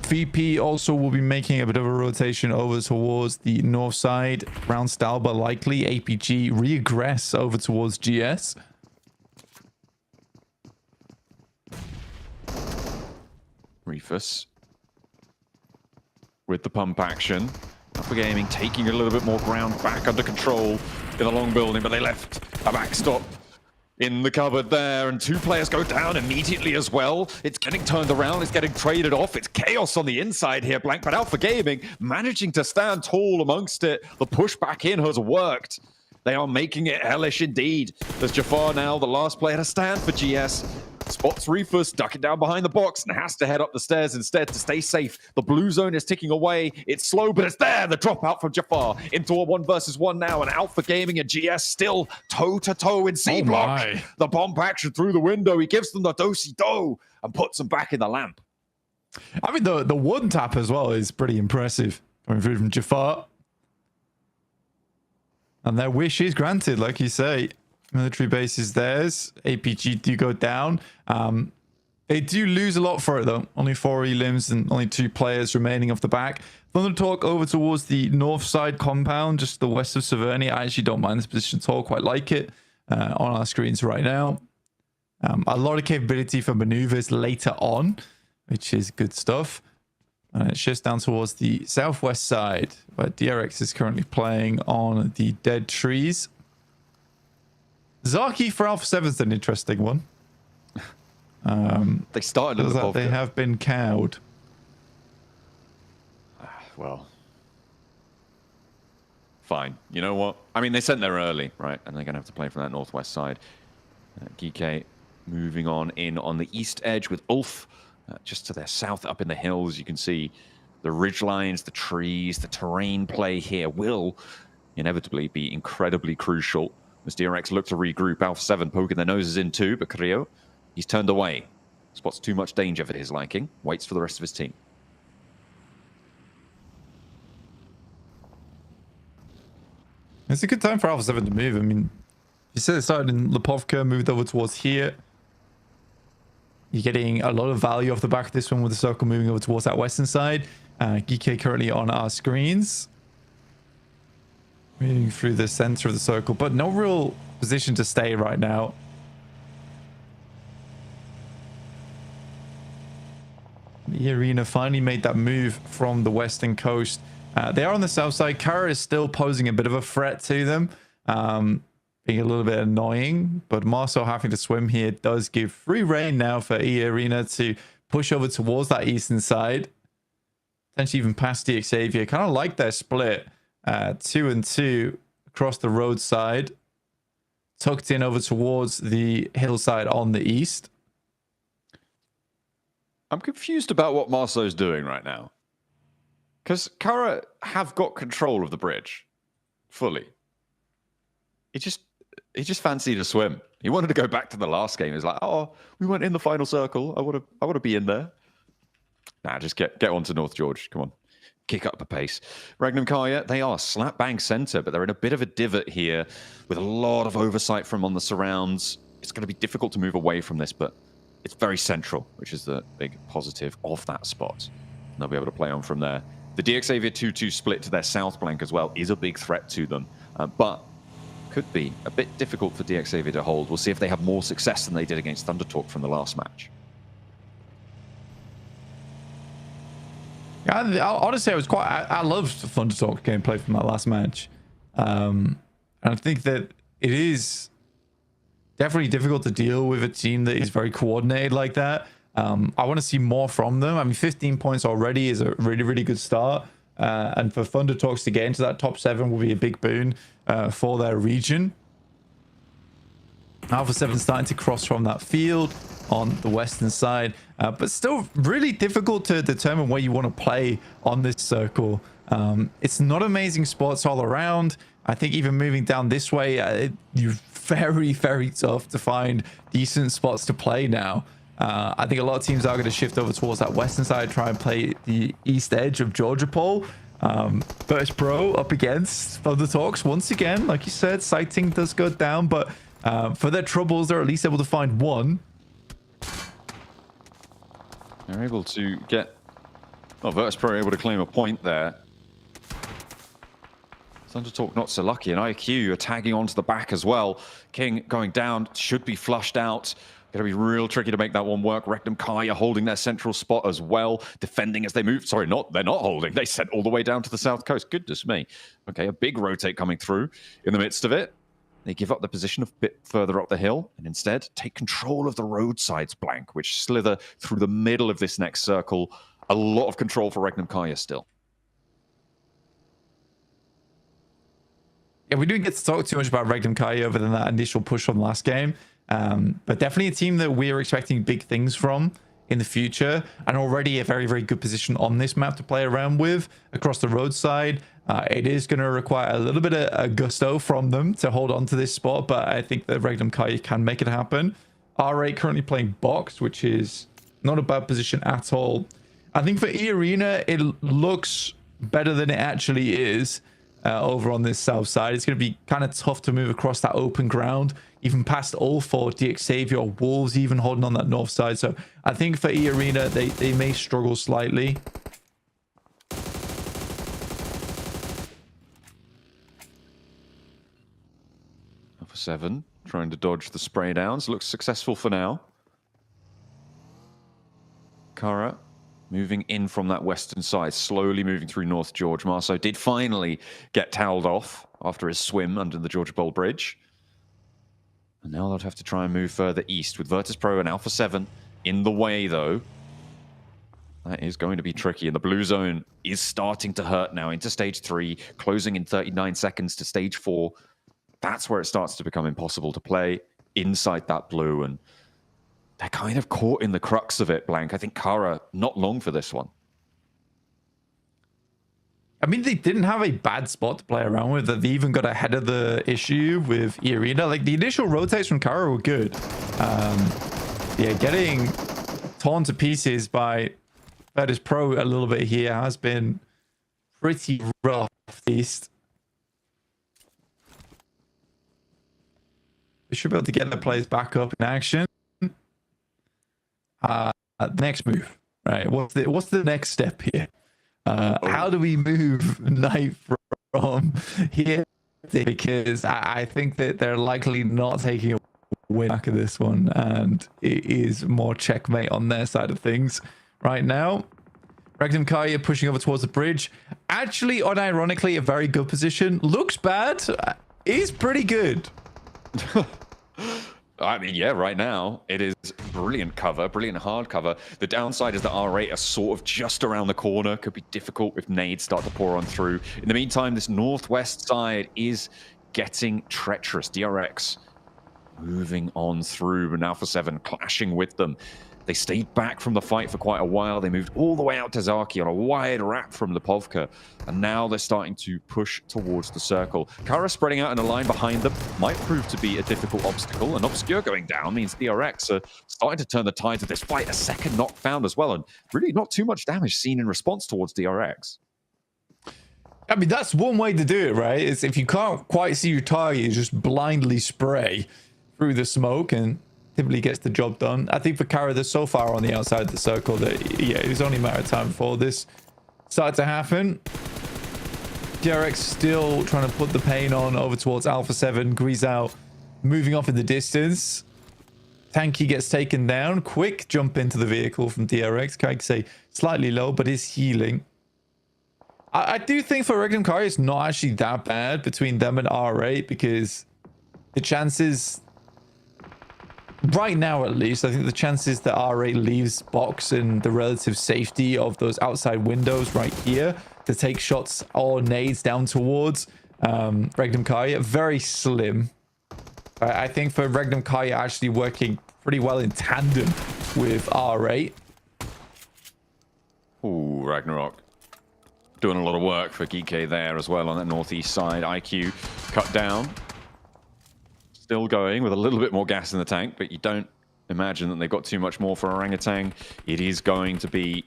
VP also will be making a bit of a rotation over towards the north side. Round Stalba likely. APG regress over towards GS. Reefus with the pump action. Alpha Gaming taking a little bit more ground back under control in the long building, but they left a backstop in the cupboard there, and 2 players go down immediately as well. It's getting turned around, it's getting traded off. It's chaos on the inside here, Blank, but Alpha Gaming managing to stand tall amongst it. The push back in has worked. They are making it hellish indeed. There's Jafar now, the last player to stand for GS. Spots Reefus, ducking down behind the box, and has to head up the stairs instead to stay safe. The blue zone is ticking away. It's slow, but it's there. The dropout from Jafar into a 1 versus 1 now, and Alpha Gaming and GS still toe-to-toe in C block. The bomb action through the window. He gives them the do-si-do and puts them back in the lamp. I mean, the one tap as well is pretty impressive. Coming through from Jafar. And their wish is granted, like you say. Military base is theirs. APG do go down. They do lose a lot for it, though. Only 4 elims and only 2 players remaining off the back. Thunder Talk over towards the north side compound, just the west of Severny. I actually don't mind this position at all. Quite like it on our screens right now. A lot of capability for maneuvers later on, which is good stuff. And it shifts down towards the southwest side, where DRX is currently playing on the dead trees. Zaki for Alpha 7's an interesting one. They started with the they have been cowed. Well, fine. You know what? I mean, they sent there early, right? And they're going to have to play from that northwest side. Geeke moving on in on the east edge with Ulf. Just to their south, up in the hills, you can see the ridge lines, the trees, the terrain play here will inevitably be incredibly crucial. As DRX look to regroup, Alpha 7 poking their noses in too, but Carrillo, he's turned away. Spots too much danger for his liking. Waits for the rest of his team. It's a good time for Alpha 7 to move. I mean, you said it started in Lipovka, moved over towards here. You're getting a lot of value off the back of this one with the circle moving over towards that western side. Geeke currently on our screens. Moving through the center of the circle, but no real position to stay right now. The Arena finally made that move from the western coast. They are on the south side. Kara is still posing a bit of a threat to them. Being a little bit annoying, but Marcel having to swim here does give free reign now for E-Arena to push over towards that eastern side. Potentially even past the Xavier. Kind of like their split. 2 and 2 across the roadside. Tucked in over towards the hillside on the east. I'm confused about what Marceau's doing right now. Because Kara have got control of the bridge. Fully. He just fancied a swim. He wanted to go back to the last game. He's like, oh, we went in the final circle. I want to be in there. Nah, just get on to North George. Come on. Kick up the pace. Regnum Kaya, they are slap bang center, but they're in a bit of a divot here with a lot of oversight from on the surrounds. It's going to be difficult to move away from this, but it's very central, which is the big positive of that spot. And they'll be able to play on from there. The DXAvia 2-2 split to their south flank as well is a big threat to them, but could be a bit difficult for DXAvia to hold. We'll see if they have more success than they did against Thunder Talk from the last match. Honestly, I loved Thunder Talk gameplay from that last match. And I think that it is definitely difficult to deal with a team that is very coordinated like that. I want to see more from them. I mean, 15 points already is a really, really good start. And for Thunder Talks to get into that top 7 will be a big boon for their region. Alpha 7 starting to cross from that field on the western side, but still really difficult to determine where you want to play on this circle. It's not amazing spots all around. I think even moving down this way, you're very, very tough to find decent spots to play now. I think a lot of teams are going to shift over towards that western side, try and play the east edge of Georgia Pole. Virtus Pro up against Thunder Talks once again. Like you said, sighting does go down, but for their troubles, they're at least able to find one. They're able to get... Well, Virtus Pro are able to claim a point there. Thunder Talk not so lucky, and IQ are tagging onto the back as well. King going down, should be flushed out. Going to be real tricky to make that one work. Rectum Kai are holding their central spot as well, defending as they move. Sorry, they're not holding. They sent all the way down to the south coast. Goodness me. Okay, a big rotate coming through in the midst of it. They give up the position a bit further up the hill and instead take control of the roadsides blank, which slither through the middle of this next circle. A lot of control for Regnum Kaya still. Yeah, we didn't get to talk too much about Regnum Kaya other than that initial push from last game. But definitely a team that we're expecting big things from in the future, and already a very, very good position on this map to play around with across the roadside. It is going to require a little bit of gusto from them to hold on to this spot, but I think that Regnum Kai can make it happen. R8 currently playing box, which is not a bad position at all. I think for E Arena, it looks better than it actually is over on this south side. It's going to be kind of tough to move across that open ground, even past all four DX Xavier or Wolves even holding on that north side. So I think for E Arena, they may struggle slightly. Alpha 7 trying to dodge the spray downs. Looks successful for now. Kara moving in from that western side, slowly moving through North George. Marceau did finally get toweled off after his swim under the Georgia Bowl Bridge. And now they'll have to try and move further east with Virtus Pro and Alpha 7 in the way, though. That is going to be tricky, and the blue zone is starting to hurt now into stage 3, closing in 39 seconds to stage 4. That's where it starts to become impossible to play inside that blue, and they're kind of caught in the crux of it, Blank. I think Kara not long for this one. I mean, they didn't have a bad spot to play around with. They even got ahead of the issue with E Arena. Like, the initial rotates from Kara were good. Yeah, getting torn to pieces by Virtus Pro a little bit here has been pretty rough, at least. We should be able to get the players back up in action. Next move, right? What's the next step here? How do we move Knight from here? Because I think that they're likely not taking a win back of this one, and it is more checkmate on their side of things right now. Regnum Kaya pushing over towards the bridge. Actually, unironically, a very good position. Looks bad. Is pretty good. I mean, yeah, right now it is brilliant cover, brilliant hard cover. The downside is that R8 are sort of just around the corner. Could be difficult if nades start to pour on through. In the meantime, this northwest side is getting treacherous. DRX moving on through, and Alpha 7 clashing with them. They stayed back from the fight for quite a while. They moved all the way out to Zaki on a wide wrap from Lipovka. And now they're starting to push towards the circle. Kara spreading out in a line behind them might prove to be a difficult obstacle. And Obscure going down means DRX are starting to turn the tides of this fight. A second knock found as well. And really not too much damage seen in response towards DRX. I mean, that's one way to do it, right? Is if you can't quite see your target, you just blindly spray through the smoke and typically gets the job done. I think for Kara, they're so far on the outside of the circle that, yeah, it was only a matter of time before this started to happen. DRX still trying to put the pain on over towards Alpha 7. Grease out, moving off in the distance. Tanky gets taken down. Quick jump into the vehicle from DRX. Can't say slightly low, but is healing. I do think for Regnum Kari, it's not actually that bad between them and R8 because the chances, right now at least, I think the chances that R8 leaves box in the relative safety of those outside windows right here to take shots or nades down towards Regnum Kari are very slim. I think for Regnum Kari actually working pretty well in tandem with R8. Ooh, Ragnarok. Doing a lot of work for Geeky there as well on that northeast side. IQ cut down. Still going with a little bit more gas in the tank, but you don't imagine that they've got too much more for Orangutan. It is going to be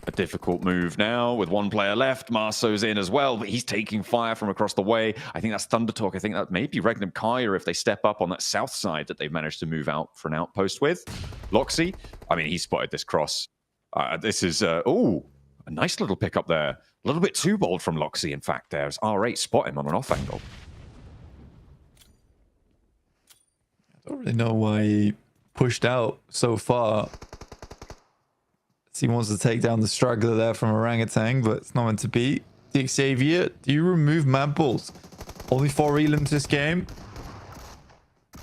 a difficult move now with one player left. Marso's in as well, but he's taking fire from across the way. I think that's Thunder Talk. I think that may be Regnum Kaya if they step up on that south side that they've managed to move out for an outpost with. Loxy, I mean, he spotted this cross. This is, ooh, a nice little pickup there. A little bit too bold from Loxy, in fact, there as R8 spot him on an off angle. I don't really know why he pushed out so far. He wants to take down the straggler there from Orangutan, but it's not meant to be. The Xavier, do you remove mad balls? Only 4 elims this game.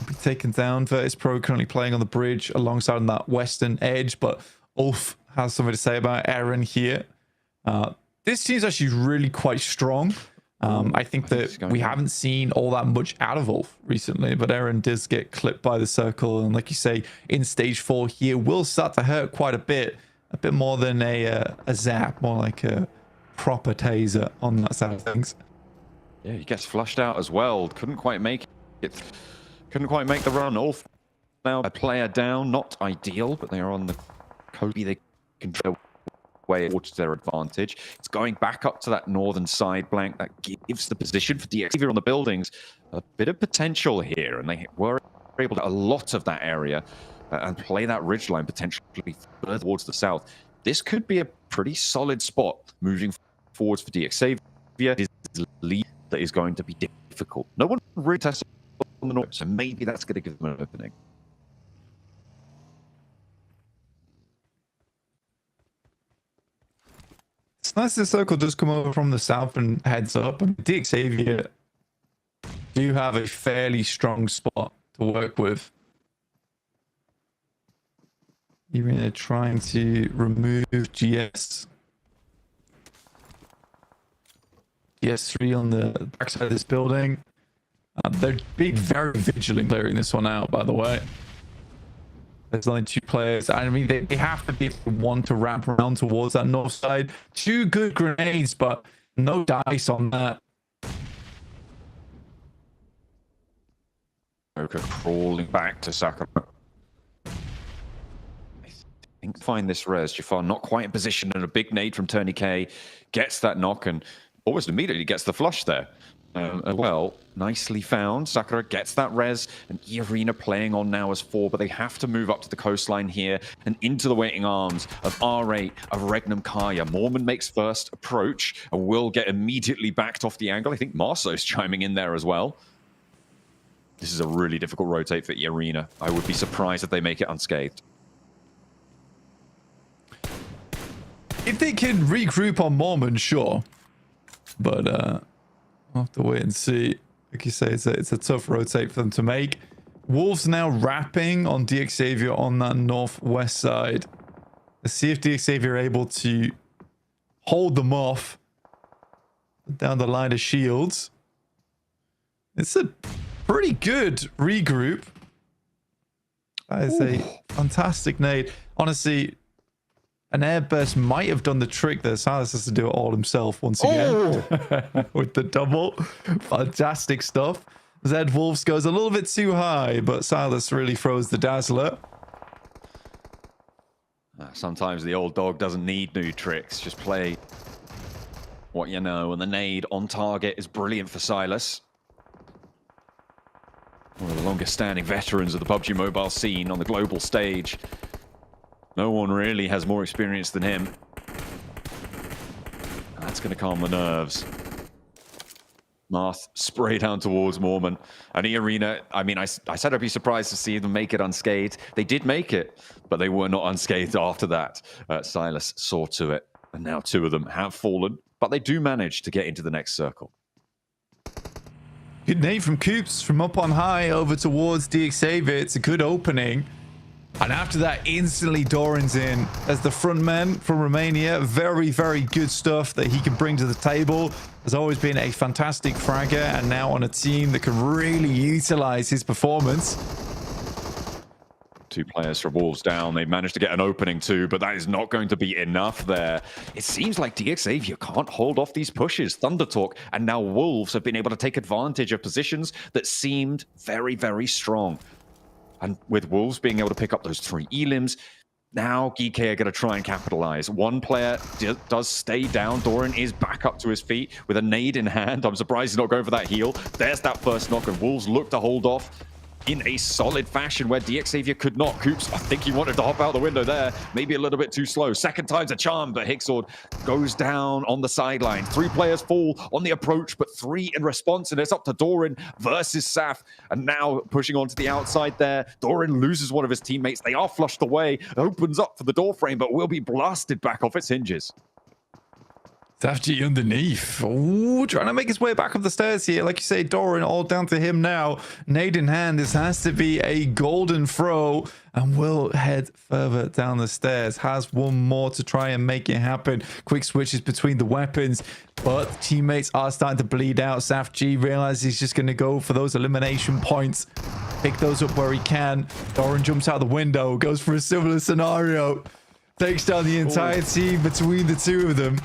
Be taken down. Virtus Pro currently playing on the bridge alongside on that western edge, but Ulf has something to say about Aaron here. This team's actually really quite strong. I think that we haven't seen all that much out of Ulf recently, but Aaron does get clipped by the circle, and like you say, in stage 4 here will start to hurt quite a bit more than a zap, more like a proper taser on that side of things. Yeah, he gets flushed out as well. Couldn't quite make it. Couldn't quite make the run. Ulf now a player down, not ideal, but they are on the Kobe. They can go way towards their advantage. It's going back up to that northern side blank. That gives the position for DX on the buildings a bit of potential here, and they were able to a lot of that area and play that ridgeline potentially further towards the south. This could be a pretty solid spot moving forwards for DX. It is a lead that is going to be difficult. No one really tested on the north, so maybe that's going to give them an opening. It's nice the circle does come over from the south and heads up. And DX do have a fairly strong spot to work with. Even they're trying to remove GS3 on the backside of this building. They're being very vigilant clearing this one out, by the way. There's only 2 players. I mean, they have to be if they want to wrap around towards that north side. 2 good grenades, but no dice on that. Joker crawling back to Sakura. I think find this res. Jafar not quite in position, and a big nade from Tony K gets that knock and almost immediately gets the flush there. Well, nicely found. Sakura gets that res, and E-Arena playing on now as 4, but they have to move up to the coastline here and into the waiting arms of R8, of Regnum Kaya. Mormon makes first approach and will get immediately backed off the angle. I think Marso's chiming in there as well. This is a really difficult rotate for E-Arena. I would be surprised if they make it unscathed. If they can regroup on Mormon, sure. But I'll have to wait and see. Like you say, it's a tough rotate for them to make. Wolves now wrapping on DX Xavier on that northwest side. Let's see if DX Xavier are able to hold them off down the line of shields. It's a pretty good regroup. That is a fantastic nade. Honestly, an airburst might have done the trick there. Silas has to do it all himself once again. With the double. Fantastic stuff. Zed Wolves goes a little bit too high, but Silas really throws the dazzler. Sometimes the old dog doesn't need new tricks. Just play what you know. And the nade on target is brilliant for Silas. One of the longest standing veterans of the PUBG Mobile scene on the global stage. No one really has more experience than him. That's going to calm the nerves. Marth spray down towards Mormon. And E-Arena, I mean, I said I'd be surprised to see them make it unscathed. They did make it, but they were not unscathed after that. Silas saw to it. And now 2 of them have fallen, but they do manage to get into the next circle. Good nade from Coops from up on high over towards DXavier. It's a good opening. And after that, instantly Doran's in as the front man from Romania. Very, very good stuff that he can bring to the table. Has always been a fantastic fragger, and now on a team that can really utilize his performance. 2 players from Wolves down. They managed to get an opening too, but that is not going to be enough there. It seems like DXavier can't hold off these pushes. Thunder Talk and now Wolves have been able to take advantage of positions that seemed very, very strong. And with Wolves being able to pick up those 3 elims, now GK are going to try and capitalize. 1 player does stay down. Doran is back up to his feet with a nade in hand. I'm surprised he's not going for that heal. There's that first knock, and Wolves look to hold off in a solid fashion where DXavier could not. Coops, I think he wanted to hop out the window there. Maybe a little bit too slow. Second time's a charm, but Hicksord goes down on the sideline. 3 players fall on the approach, but 3 in response, and it's up to Doran versus Saf. And now pushing onto the outside there. Doran loses one of his teammates. They are flushed away. Opens up for the door frame, but will be blasted back off its hinges. Safji underneath. Ooh, trying to make his way back up the stairs here. Like you say, Doran, all down to him now. Nade in hand. This has to be a golden throw. And will head further down the stairs. Has 1 more to try and make it happen. Quick switches between the weapons. But teammates are starting to bleed out. Safji realizes he's just going to go for those elimination points. Pick those up where he can. Doran jumps out the window. Goes for a similar scenario. Takes down the entire team between the 2 of them.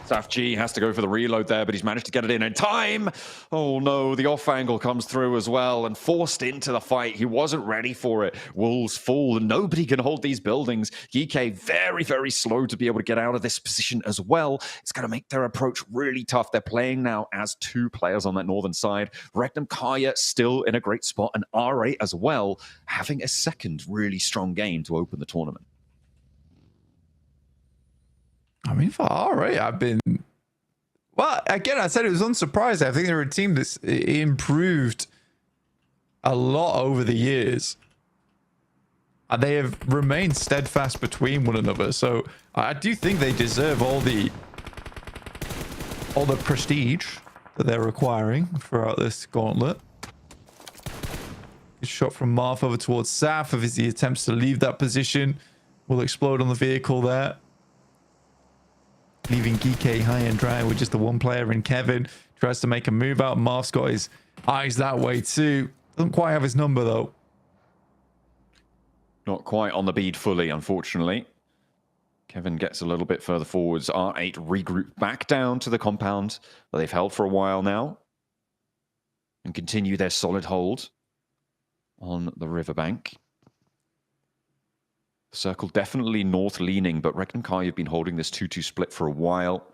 Safji has to go for the reload there, but he's managed to get it in time. Oh no, the off angle comes through as well and forced into the fight. He wasn't ready for it. Wolves fall and nobody can hold these buildings. GK very, very slow to be able to get out of this position as well. It's going to make their approach really tough. They're playing now as 2 players on that northern side. Regnum Kaya still in a great spot, and RA as well, having a second really strong game to open the tournament. I mean, for RA, I've been... Well, again, I said it was unsurprising. I think they're a team that's improved a lot over the years. And they have remained steadfast between one another. So I do think they deserve all the prestige that they're requiring throughout this gauntlet. Good shot from Marth over towards Saf as he attempts to leave that position. Will explode on the vehicle there. Leaving GK high and dry with just the 1 player in Kevin. Tries to make a move out. Marth's got his eyes that way too. Doesn't quite have his number though. Not quite on the bead fully, unfortunately. Kevin gets a little bit further forwards. R8 regroup back down to the compound that they've held for a while now. And continue their solid hold on the riverbank. Circle definitely north leaning, but Regnum Kai have been holding this 2-2 split for a while.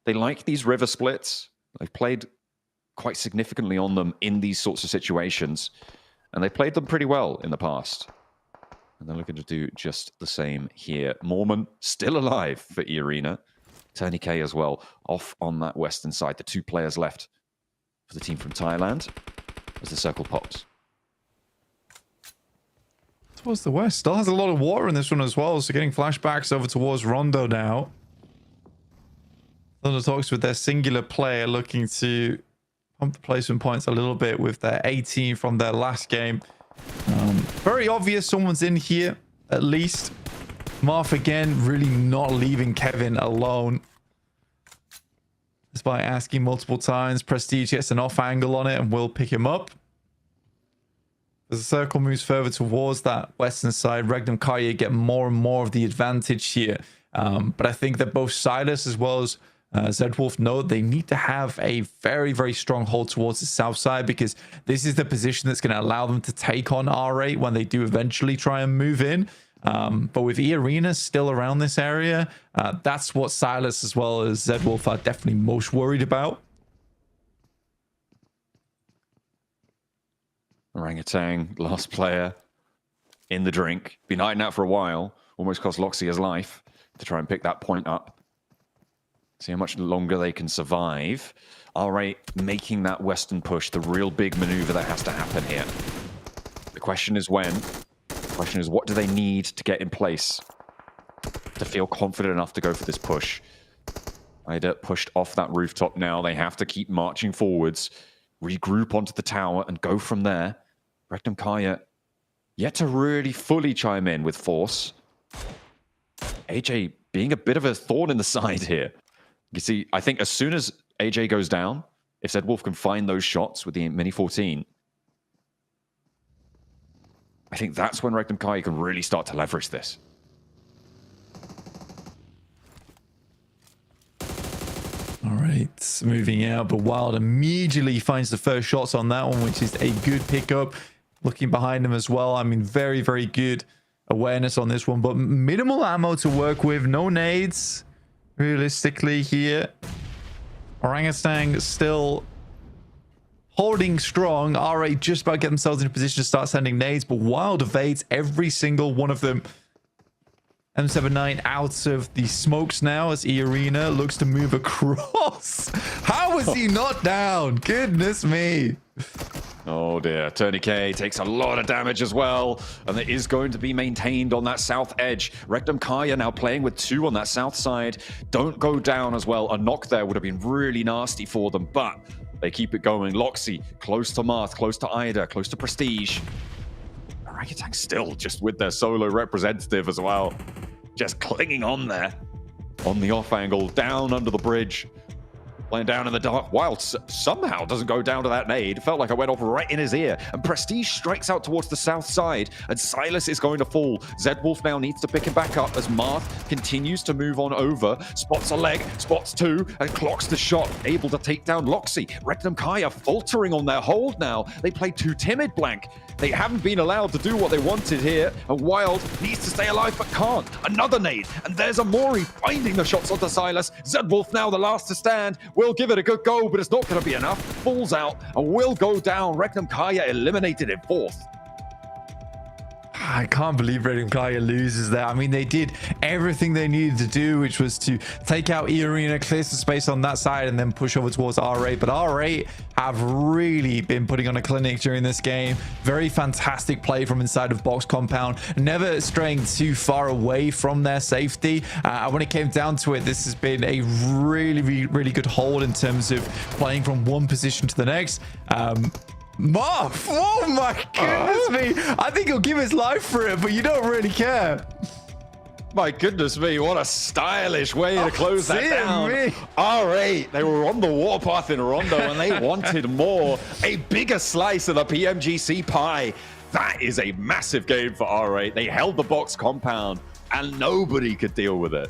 They like these river splits. They've played quite significantly on them in these sorts of situations, and they played them pretty well in the past. And they're looking to do just the same here. Mormon still alive for E-Arena. Turney K as well, off on that western side. The 2 players left for the team from Thailand as the circle pops. Towards the west. Still has a lot of water in this one as well. So getting flashbacks over towards Rondo now. Thunder talks with their singular player looking to pump the placement points a little bit with their 18 from their last game. Very obvious someone's in here, at least. Marth again, really not leaving Kevin alone. Despite asking multiple times, Prestige gets an off angle on it and will pick him up. As the circle moves further towards that western side, Regnum Kaya get more and more of the advantage here. But I think that both Silas as well as Zedwolf know they need to have a very, very strong hold towards the south side, because this is the position that's going to allow them to take on R8 when they do eventually try and move in. But with E-Arena still around this area, that's what Silas as well as Zedwolf are definitely most worried about. Orangutan, last player in the drink. Been hiding out for a while. Almost cost Loxy his life to try and pick that point up. See how much longer they can survive. R8 making that western push, the real big maneuver that has to happen here. The question is when. The question is what do they need to get in place? to feel confident enough to go for this push. Ida pushed off that rooftop now. They have to keep marching forwards, regroup onto the tower, and go from there. Rectum Kaya yet to really fully chime in with force. AJ being a bit of a thorn in the side here. You see, I think as soon as AJ goes down, if Zed Wolf can find those shots with the Mini 14, I think that's when Rectum Kaya can really start to leverage this. All right, moving out, but Wild immediately finds the first shots on that one, which is a good pickup. Looking behind him as well. I mean, very, very good awareness on this one, but minimal ammo to work with. No nades, realistically, here. Orangutan still holding strong. R8 just about get themselves in a position to start sending nades, but Wild evades every single one of them. M79 out of the smokes now as E-Arena looks to move across. How was he not down? Goodness me. Oh dear, Tourniquet takes a lot of damage as well, and it is going to be maintained on that south edge. Rectum Kaya now playing with 2 on that south side. Don't go down as well. A knock there would have been really nasty for them, but they keep it going. Loxy, close to Marth, close to Ida, close to Prestige. Orangutan still just with their solo representative as well. Just clinging on there. On the off angle, down under the bridge. Playing down in the dark. Wild somehow doesn't go down to that nade. Felt like I went off right in his ear. And Prestige strikes out towards the south side. And Silas is going to fall. Zed Wolf now needs to pick him back up as Marth continues to move on over. Spots a leg, spots 2, and clocks the shot. Able to take down Loxy. Rectum Kaya faltering on their hold now. They play too timid blank. They haven't been allowed to do what they wanted here. And Wild needs to stay alive but can't. Another nade. And there's Amori finding the shots onto Silas. Zed Wolf now the last to stand. Will give it a good go, but it's not going to be enough. Falls out and will go down. Rectum Kaya eliminated in 4th. I can't believe Rectum Kaya loses there. I mean, they did everything they needed to do, which was to take out E-Arena, clear some space on that side, and then push over towards R8. But R8 have really been putting on a clinic during this game. Very fantastic play from inside of box compound, never straying too far away from their safety. When it came down to it, this has been a really good hold in terms of playing from one position to the next. Marth, oh my goodness me. I think he'll give his life for it, but you don't really care. My goodness me, what a stylish way to close that down. R8, they were on the warpath in Rondo and they wanted more. A bigger slice of the PMGC pie. That is a massive game for R8. They held the box compound and nobody could deal with it.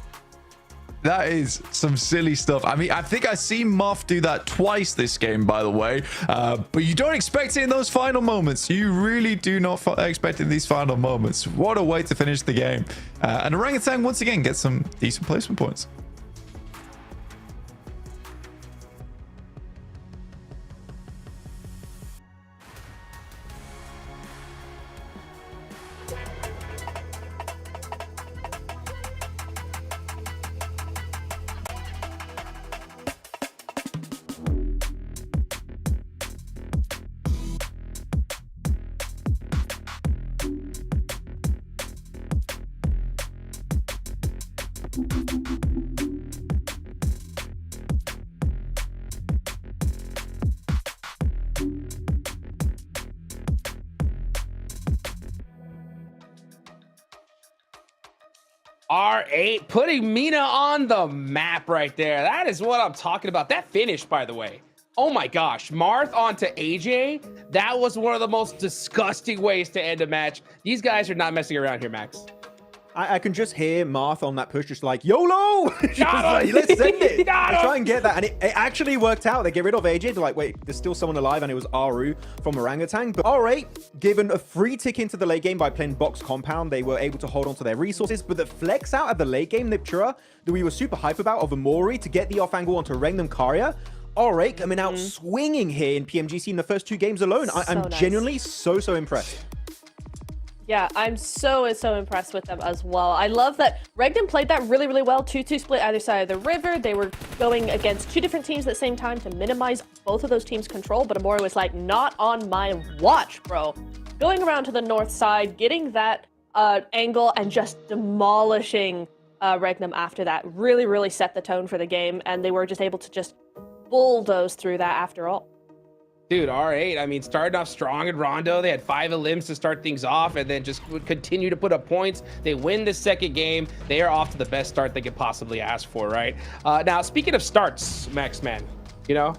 That is some silly stuff. I mean, I think I've seen Marth do that twice this game, by the way. But you don't expect it in those final moments. You really do not expect it in these final moments. What a way to finish the game. And Orangutan, once again, gets some decent placement points. R8 putting Mina on the map right there. That is what I'm talking about. That finish, by the way. Oh my gosh. Marth onto AJ. That was one of the most disgusting ways to end a match. These guys are not messing around here, Max. I can just hear Marth on that push just like, YOLO! Just like, let's send it. Try and get that. And it actually worked out. They get rid of AJ. They're like, wait, there's still someone alive. And it was Aru from Orangutan. But R8, given a free tick into the late game by playing box compound, they were able to hold on to their resources. But the flex out of the late game, Niptura, that we were super hype about, of Amori to get the off angle onto Rengnam Karya. R8 coming out swinging here in PMGC in the first 2 games alone. I'm genuinely so impressed. Yeah, I'm so impressed with them as well. I love that Rengnam played that really well. 2-2 split either side of the river. They were going against 2 different teams at the same time to minimize both of those teams' control. But Amori was like, not on my watch, bro. Going around to the north side, getting that angle and just demolishing Regnum after that. Really, really set the tone for the game, and they were just able to just bulldoze through that after all. Dude, R8, I mean, starting off strong in Rondo. They had 5 elims to start things off and then just would continue to put up points. They win the second game. They are off to the best start they could possibly ask for, right? Now, speaking of starts, Max, man, you know,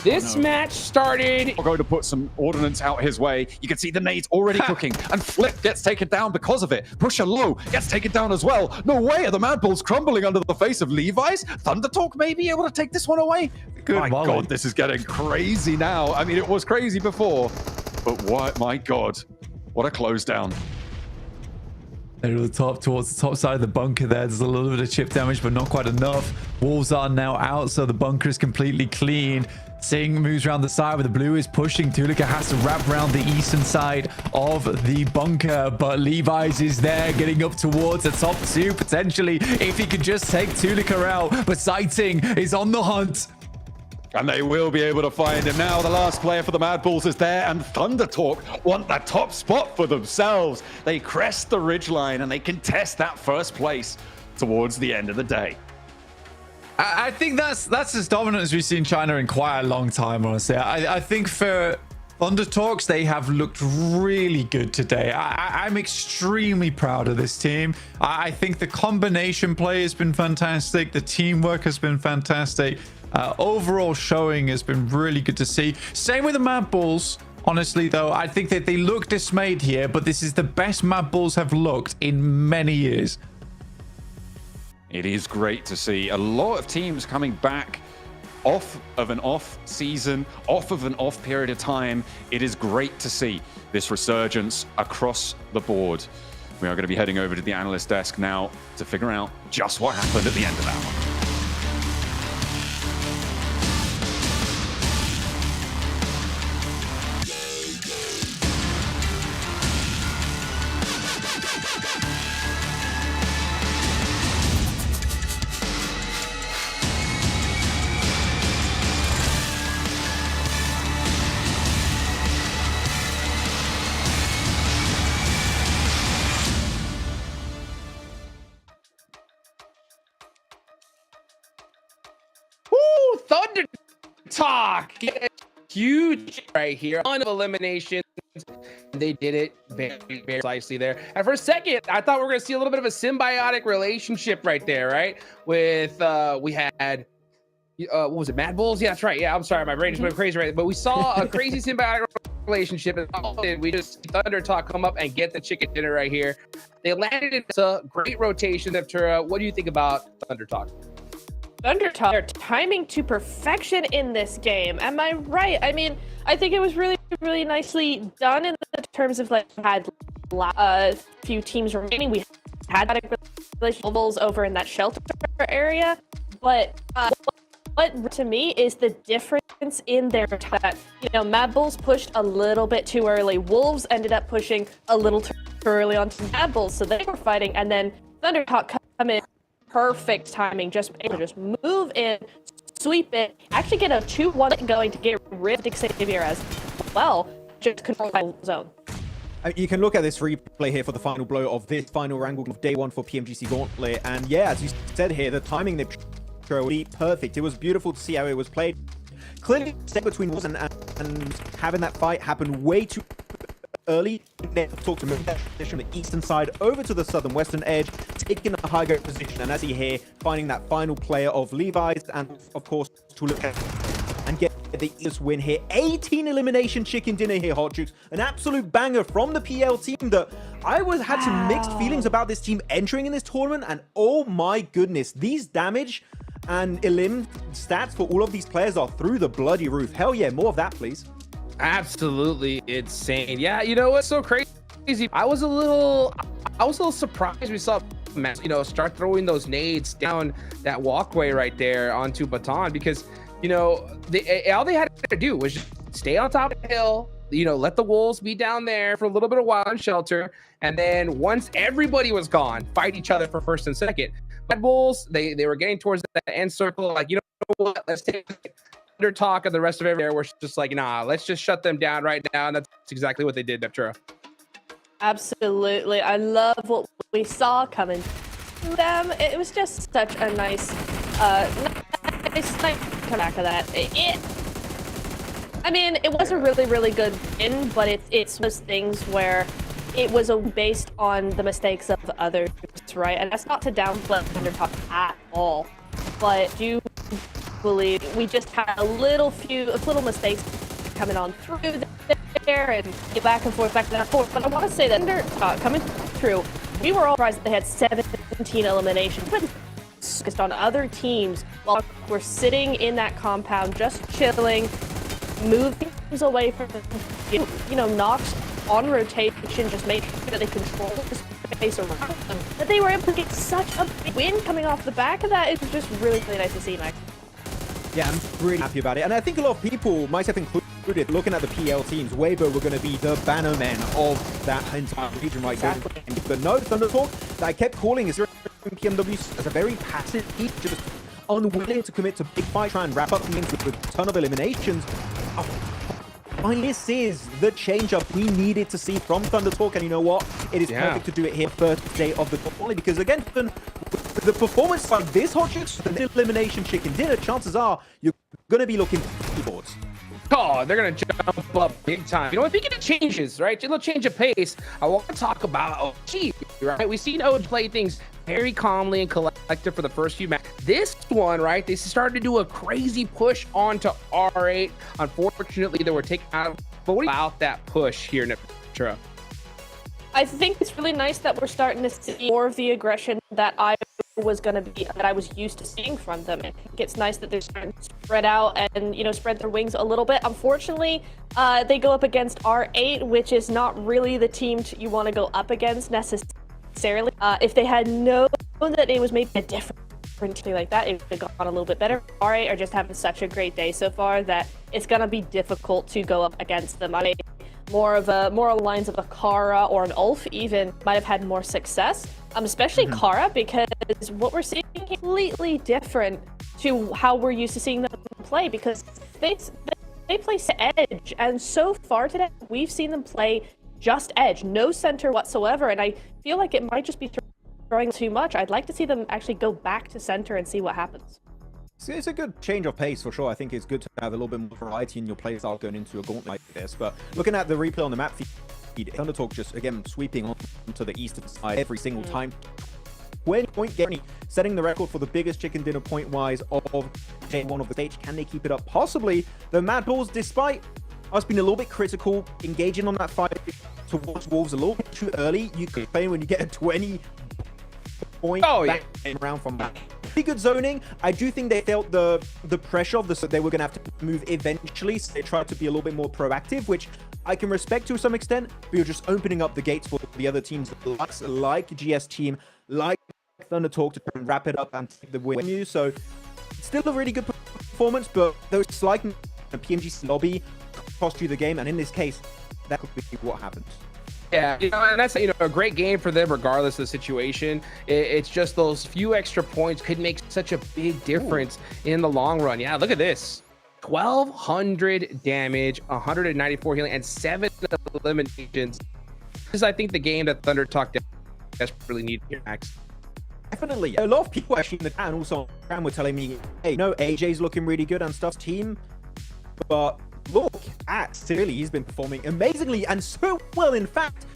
This match started. We're going to put some ordnance out his way. You can see the nades already cooking, and Flip gets taken down because of it. Pusher Low gets taken down as well. No way are the Mad Bulls crumbling under the face of Levi's. Thunder Talk may be able to take this one away. My God, this is getting crazy now. I mean, it was crazy before, but what? My God, what a close down. They're at the top, towards the top side of the bunker there. There's a little bit of chip damage, but not quite enough. Wolves are now out, so the bunker is completely clean. Singh moves around the side where the blue is pushing. Tulika has to wrap around the eastern side of the bunker, but Levi's is there, getting up towards the top two, potentially, if he could just take Tulika out. But Sighting is on the hunt. And they will be able to find him now. The last player for the Mad Bulls is there, and Thunder Talk want that top spot for themselves. They crest the ridgeline, and they contest that first place towards the end of the day. I think that's as dominant as we've seen China in quite a long time, honestly. I think for Thunder Talks, they have looked really good today. I'm extremely proud of this team. I think the combination play has been fantastic. The teamwork has been fantastic. Overall showing has been really good to see. Same with the Mad Bulls. Honestly, though, I think that they look dismayed here, but this is the best Mad Bulls have looked in many years. It is great to see a lot of teams coming back off of an off season, off of an off period of time. It is great to see this resurgence across the board. We are going to be heading over to the analyst desk now to figure out just what happened at the end of that one. Thunder Talk, huge right here on eliminations. They did it very, very precisely there. And for a second, I thought we were going to see a little bit of a symbiotic relationship right there, right? With we had what was it, Mad Bulls? Yeah, that's right. Yeah, I'm sorry, my brain just went crazy right. But we saw a crazy symbiotic relationship, and we just Thunder Talk come up and get the chicken dinner right here. They landed in a great rotation. Neptura, what do you think about Thunder Talk? Thunder Talk, they're timing to perfection in this game. Am I right? I mean, I think it was really, really nicely done in the terms of like had a few teams remaining. We had levels over in that shelter area, but what to me is the difference in their that Mad Bulls pushed a little bit too early. Wolves ended up pushing a little too early onto Mad Bulls, so they were fighting, and then Thunder Talk come in. Perfect timing, just move in, sweep it, actually get a 2-1 going to get rid of Xavier as well, just control the zone. You can look at this replay here for the final blow of this final wrangle of day one for PMGC Gauntlet, and yeah, as you said here, the timing they was perfect. It was beautiful to see how it was played. Clearly, step between Wolves and having that fight happen way too early. They talk to move that position from the eastern side over to the southern western edge, taking a high ground position, and as you hear, finding that final player of Levi's, and of course to look at and get the easiest win here. 18 elimination chicken dinner here, Hot Jukes. An absolute banger from the PL team that I had some mixed feelings about this team entering in this tournament, and oh my goodness, these damage and elim stats for all of these players are through the bloody roof. Hell yeah, more of that, please. Absolutely insane. Yeah, you know what's so crazy? I was a little surprised we saw start throwing those nades down that walkway right there onto Baton, because all they had to do was just stay on top of the hill, let the Wolves be down there for a little bit of while in shelter, and then once everybody was gone, fight each other for first and second. Mad Bulls, they were getting towards that end circle, like, you know what, let's take Thunder Talk and the rest of it there. We're just like, nah, let's just shut them down right now, and that's exactly what they did, Neptura. Absolutely. I love what we saw coming to them. It was just such a nice come back to that. I mean, it was a really, really good win, but it's those things where it was based on the mistakes of others, right? And that's not to downplay Thunder Talk at all, but do equally. We just had a little mistakes coming on through there and get back and forth. But I want to say that coming through, we were all surprised that they had 17 eliminations. Focused on other teams while we're sitting in that compound, just chilling, moving things away from, Nox on rotation, just make sure that they control the space around them. That they were able to get such a big win coming off the back of that. It was just really, really nice to see, Max. Yeah, I'm really happy about it. And I think a lot of people, myself included, looking at the PL teams, Weibo were going to be the banner men of that entire region right now. But no, Thundertalk, that I kept calling is PMW as a very passive team, just unwilling to commit to big fight, try and wrap up games with a ton of eliminations. Finally, this is the change-up we needed to see from Thundertalk, and you know what? It is perfect to do it here first day of the quality, because again, the performance like this hot chicks, the elimination chicken dinner, chances are you're going to be looking for keyboards. Oh, they're going to jump up big time. You know, speaking of changes, right? A little change of pace. I want to talk about OG, right? We've seen OG play things very calmly and collected for the first few matches. This one, right? They started to do a crazy push onto R8. Unfortunately, they were taken out. But what about that push here, Nitra? I think it's really nice that we're starting to see more of the aggression that I was used to seeing from them. I think it's nice that they're starting to spread out and spread their wings a little bit. Unfortunately, they go up against R8, which is not really the team you want to go up against necessarily. If they had known that it was maybe a different team like that, it would have gone a little bit better. R8 are just having such a great day so far that it's gonna be difficult to go up against them. More along the lines of a Kara or an Ulf even might have had more success, especially Kara, because what we're seeing is completely different to how we're used to seeing them play, because they play edge, and so far today we've seen them play just edge, no center whatsoever, and I feel like it might just be throwing too much. I'd like to see them actually go back to center and see what happens. It's a good change of pace for sure. I think it's good to have a little bit more variety in your play style going into a gauntlet like this. But looking at the replay on the map feed, Thundertalk just again sweeping onto the east of the side every single time. 20-point game, setting the record for the biggest chicken dinner point wise of Day-1 of the stage. Can they keep it up? Possibly. The Mad Bulls, despite us being a little bit critical, engaging on that fight towards Wolves a little bit too early, you can play when you get a 20-point round from that. Pretty good zoning. I do think they felt the pressure of this, that they were going to have to move eventually, so they tried to be a little bit more proactive, which I can respect to some extent, but you're just opening up the gates for the other teams like GS Team, like Thundertalk to try and wrap it up and take the win. So still a really good performance, but those slight PMGC lobby cost you the game, and in this case, that could be what happens. Yeah, and that's a great game for them regardless of the situation. It's just those few extra points could make such a big difference in the long run. Yeah, look at this. 1,200 damage, 194 healing, and 7 eliminations. This is, I think, the game that Thundertalk desperately needed here, Max. Definitely. A lot of people actually in the chat and also on Instagram were telling me, hey, no, AJ's looking really good and stuff's team. But look at Silly, he's been performing amazingly and so well, in fact.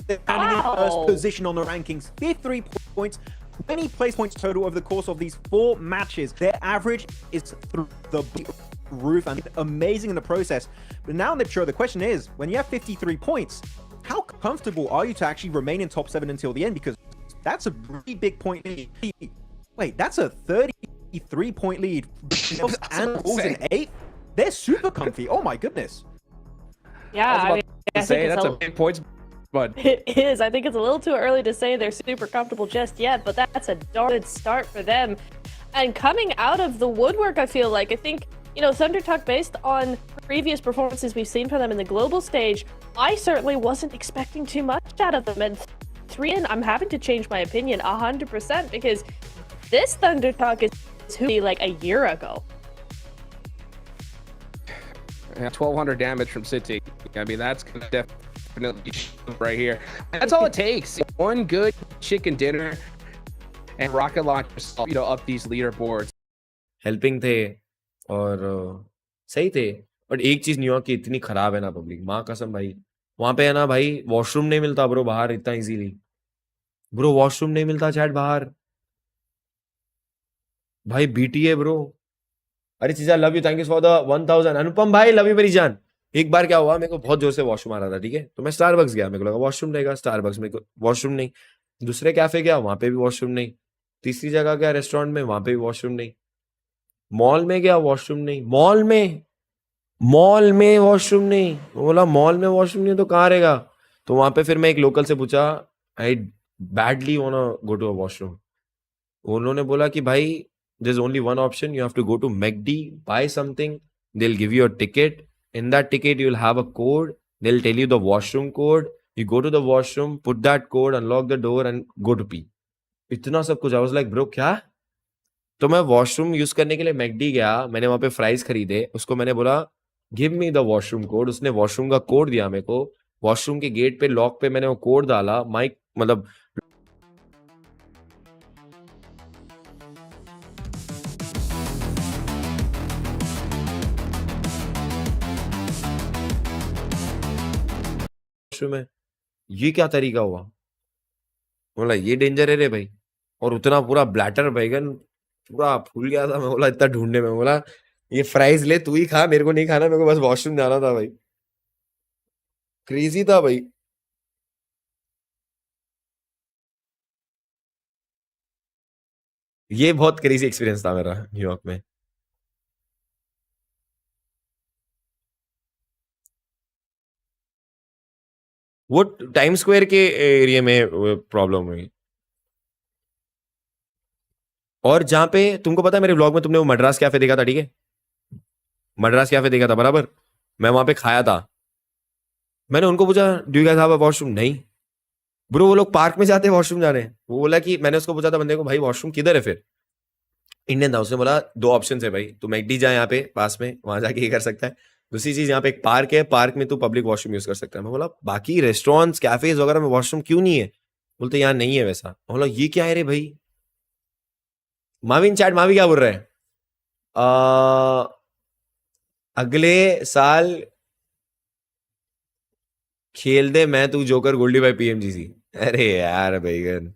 They're standing in first position on the rankings, 53 points, 20 place points total over the course of these 4 matches. Their average is through the roof and amazing in the process. But now, Nipcho, the question is, when you have 53 points, how comfortable are you to actually remain in top 7 until the end? Because that's a really big point lead. Wait, that's a 33-point lead. And Bulls in 8th? They're super comfy. Oh my goodness. Yeah, I think that's a big points, but it is. I think it's a little too early to say they're super comfortable just yet, but that's a darn good start for them. And coming out of the woodwork, I think, Thundertalk, based on previous performances we've seen from them in the global stage, I certainly wasn't expecting too much out of them. And 3, and I'm having to change my opinion 100%, because this Thundertalk is who like a year ago. Yeah, 1,200 damage from City. I mean, that's gonna definitely right here. That's all it takes. One good chicken dinner and rocket launchers, up these leaderboards. Helping थे और सही थे, but एक चीज New York की इतनी खराब है ना पब्लिक, माँ कसम भाई, वहां पे है ना भाई, वॉशरूम नहीं मिलता ब्रो बाहर इतना इजीली। ब्रो वॉशरूम नहीं मिलता चैट बाहर भाई, बीटीए ब्रो, अरे चीजा love you, thank you for the 1000। अनुपम भाई लव यू मेरी जान। एक बार क्या हुआ, मेरे को बहुत जोर से वॉशरूम आ रहा था, ठीक है, तो मैं स्टारबक्स गया, मेरे को लगा वॉशरूम रहेगा, स्टारबक्स में वॉशरूम नहीं। दूसरे कैफे गया, वहां पे भी वॉशरूम नहीं। तीसरी जगह गया रेस्टोरेंट में, वहां पे भी वॉशरूम नहीं। मॉल में गया, वॉशरूम नहीं। मॉल में वॉशरूम नहीं। बोला मॉल में वॉशरूम नहीं तो कहाँ रहेगा? तो वहां पे फिर मैं एक लोकल से पूछा, I badly wanna go to a washroom. उन्होंने बोला कि भाई there is only one option, you have to go to McD, buy something, they will give you a ticket, in that ticket you will have a code, they will tell you the washroom code, you go to the washroom, put that code, unlock the door and go to pee. इतना सब कुछ। I was like bro क्या? तो मैं washroom use करने के लिए McD गया, मैंने वहां पे फ्राइज खरीदे, उसको मैंने बोला give me the washroom code, उसने वॉशरूम का कोड दिया मेरे को। वॉशरूम के गेट पे लॉक पे मैंने वो कोड डाला, माइक मतलब में ये क्या तरीका हुआ? बोला ये डेंजर है रे भाई। और उतना पूरा ब्लैटर बैगन पूरा फूल गया था। मैं बोला इतना ढूंढने में, बोला ये फ्राइज ले तू ही खा, मेरे को नहीं खाना, मेरे को बस वॉशरूम जाना था भाई। क्रेजी था भाई। ये बहुत क्रेजी एक्सपीरियंस था मेरा न्यूयॉर्क में। वो टाइम स्क्वायर के एरिया में प्रॉब्लम हुई। और जहां पे तुमको पता है मेरे व्लॉग में तुमने वो मद्रास कैफे देखा था, ठीक है, मद्रास कैफे देखा था बराबर, मैं वहां पे खाया था। मैंने उनको पूछा do you guys have a washroom? नहीं ब्रो, वो लोग पार्क में जाते हैं वॉशरूम जाने। वो बोला कि मैंने उसको पूछा था बंदे को भाई वॉशरूम किधर है? फिर इंडियन था, उसने बोला दो ऑप्शन है भाई, तू मैकडी जा यहाँ पे पास में, वहां जाके ये कर सकता है। दूसरी चीज यहाँ पे एक पार्क है, पार्क में तू पब्लिक वॉशरूम यूज कर सकता है। मैं बोला बाकी रेस्टोरेंट्स कैफेज वगैरह में वॉशरूम क्यों नहीं है? बोलते यहाँ नहीं है वैसा। मैं बोला ये क्या है रे भाई? माविन चैट, मावी क्या बोल रहे हैं? अगले साल खेल दे मैं तू जोकर गोल्डी भाई पीएमजीसी। अरे यार भाईगन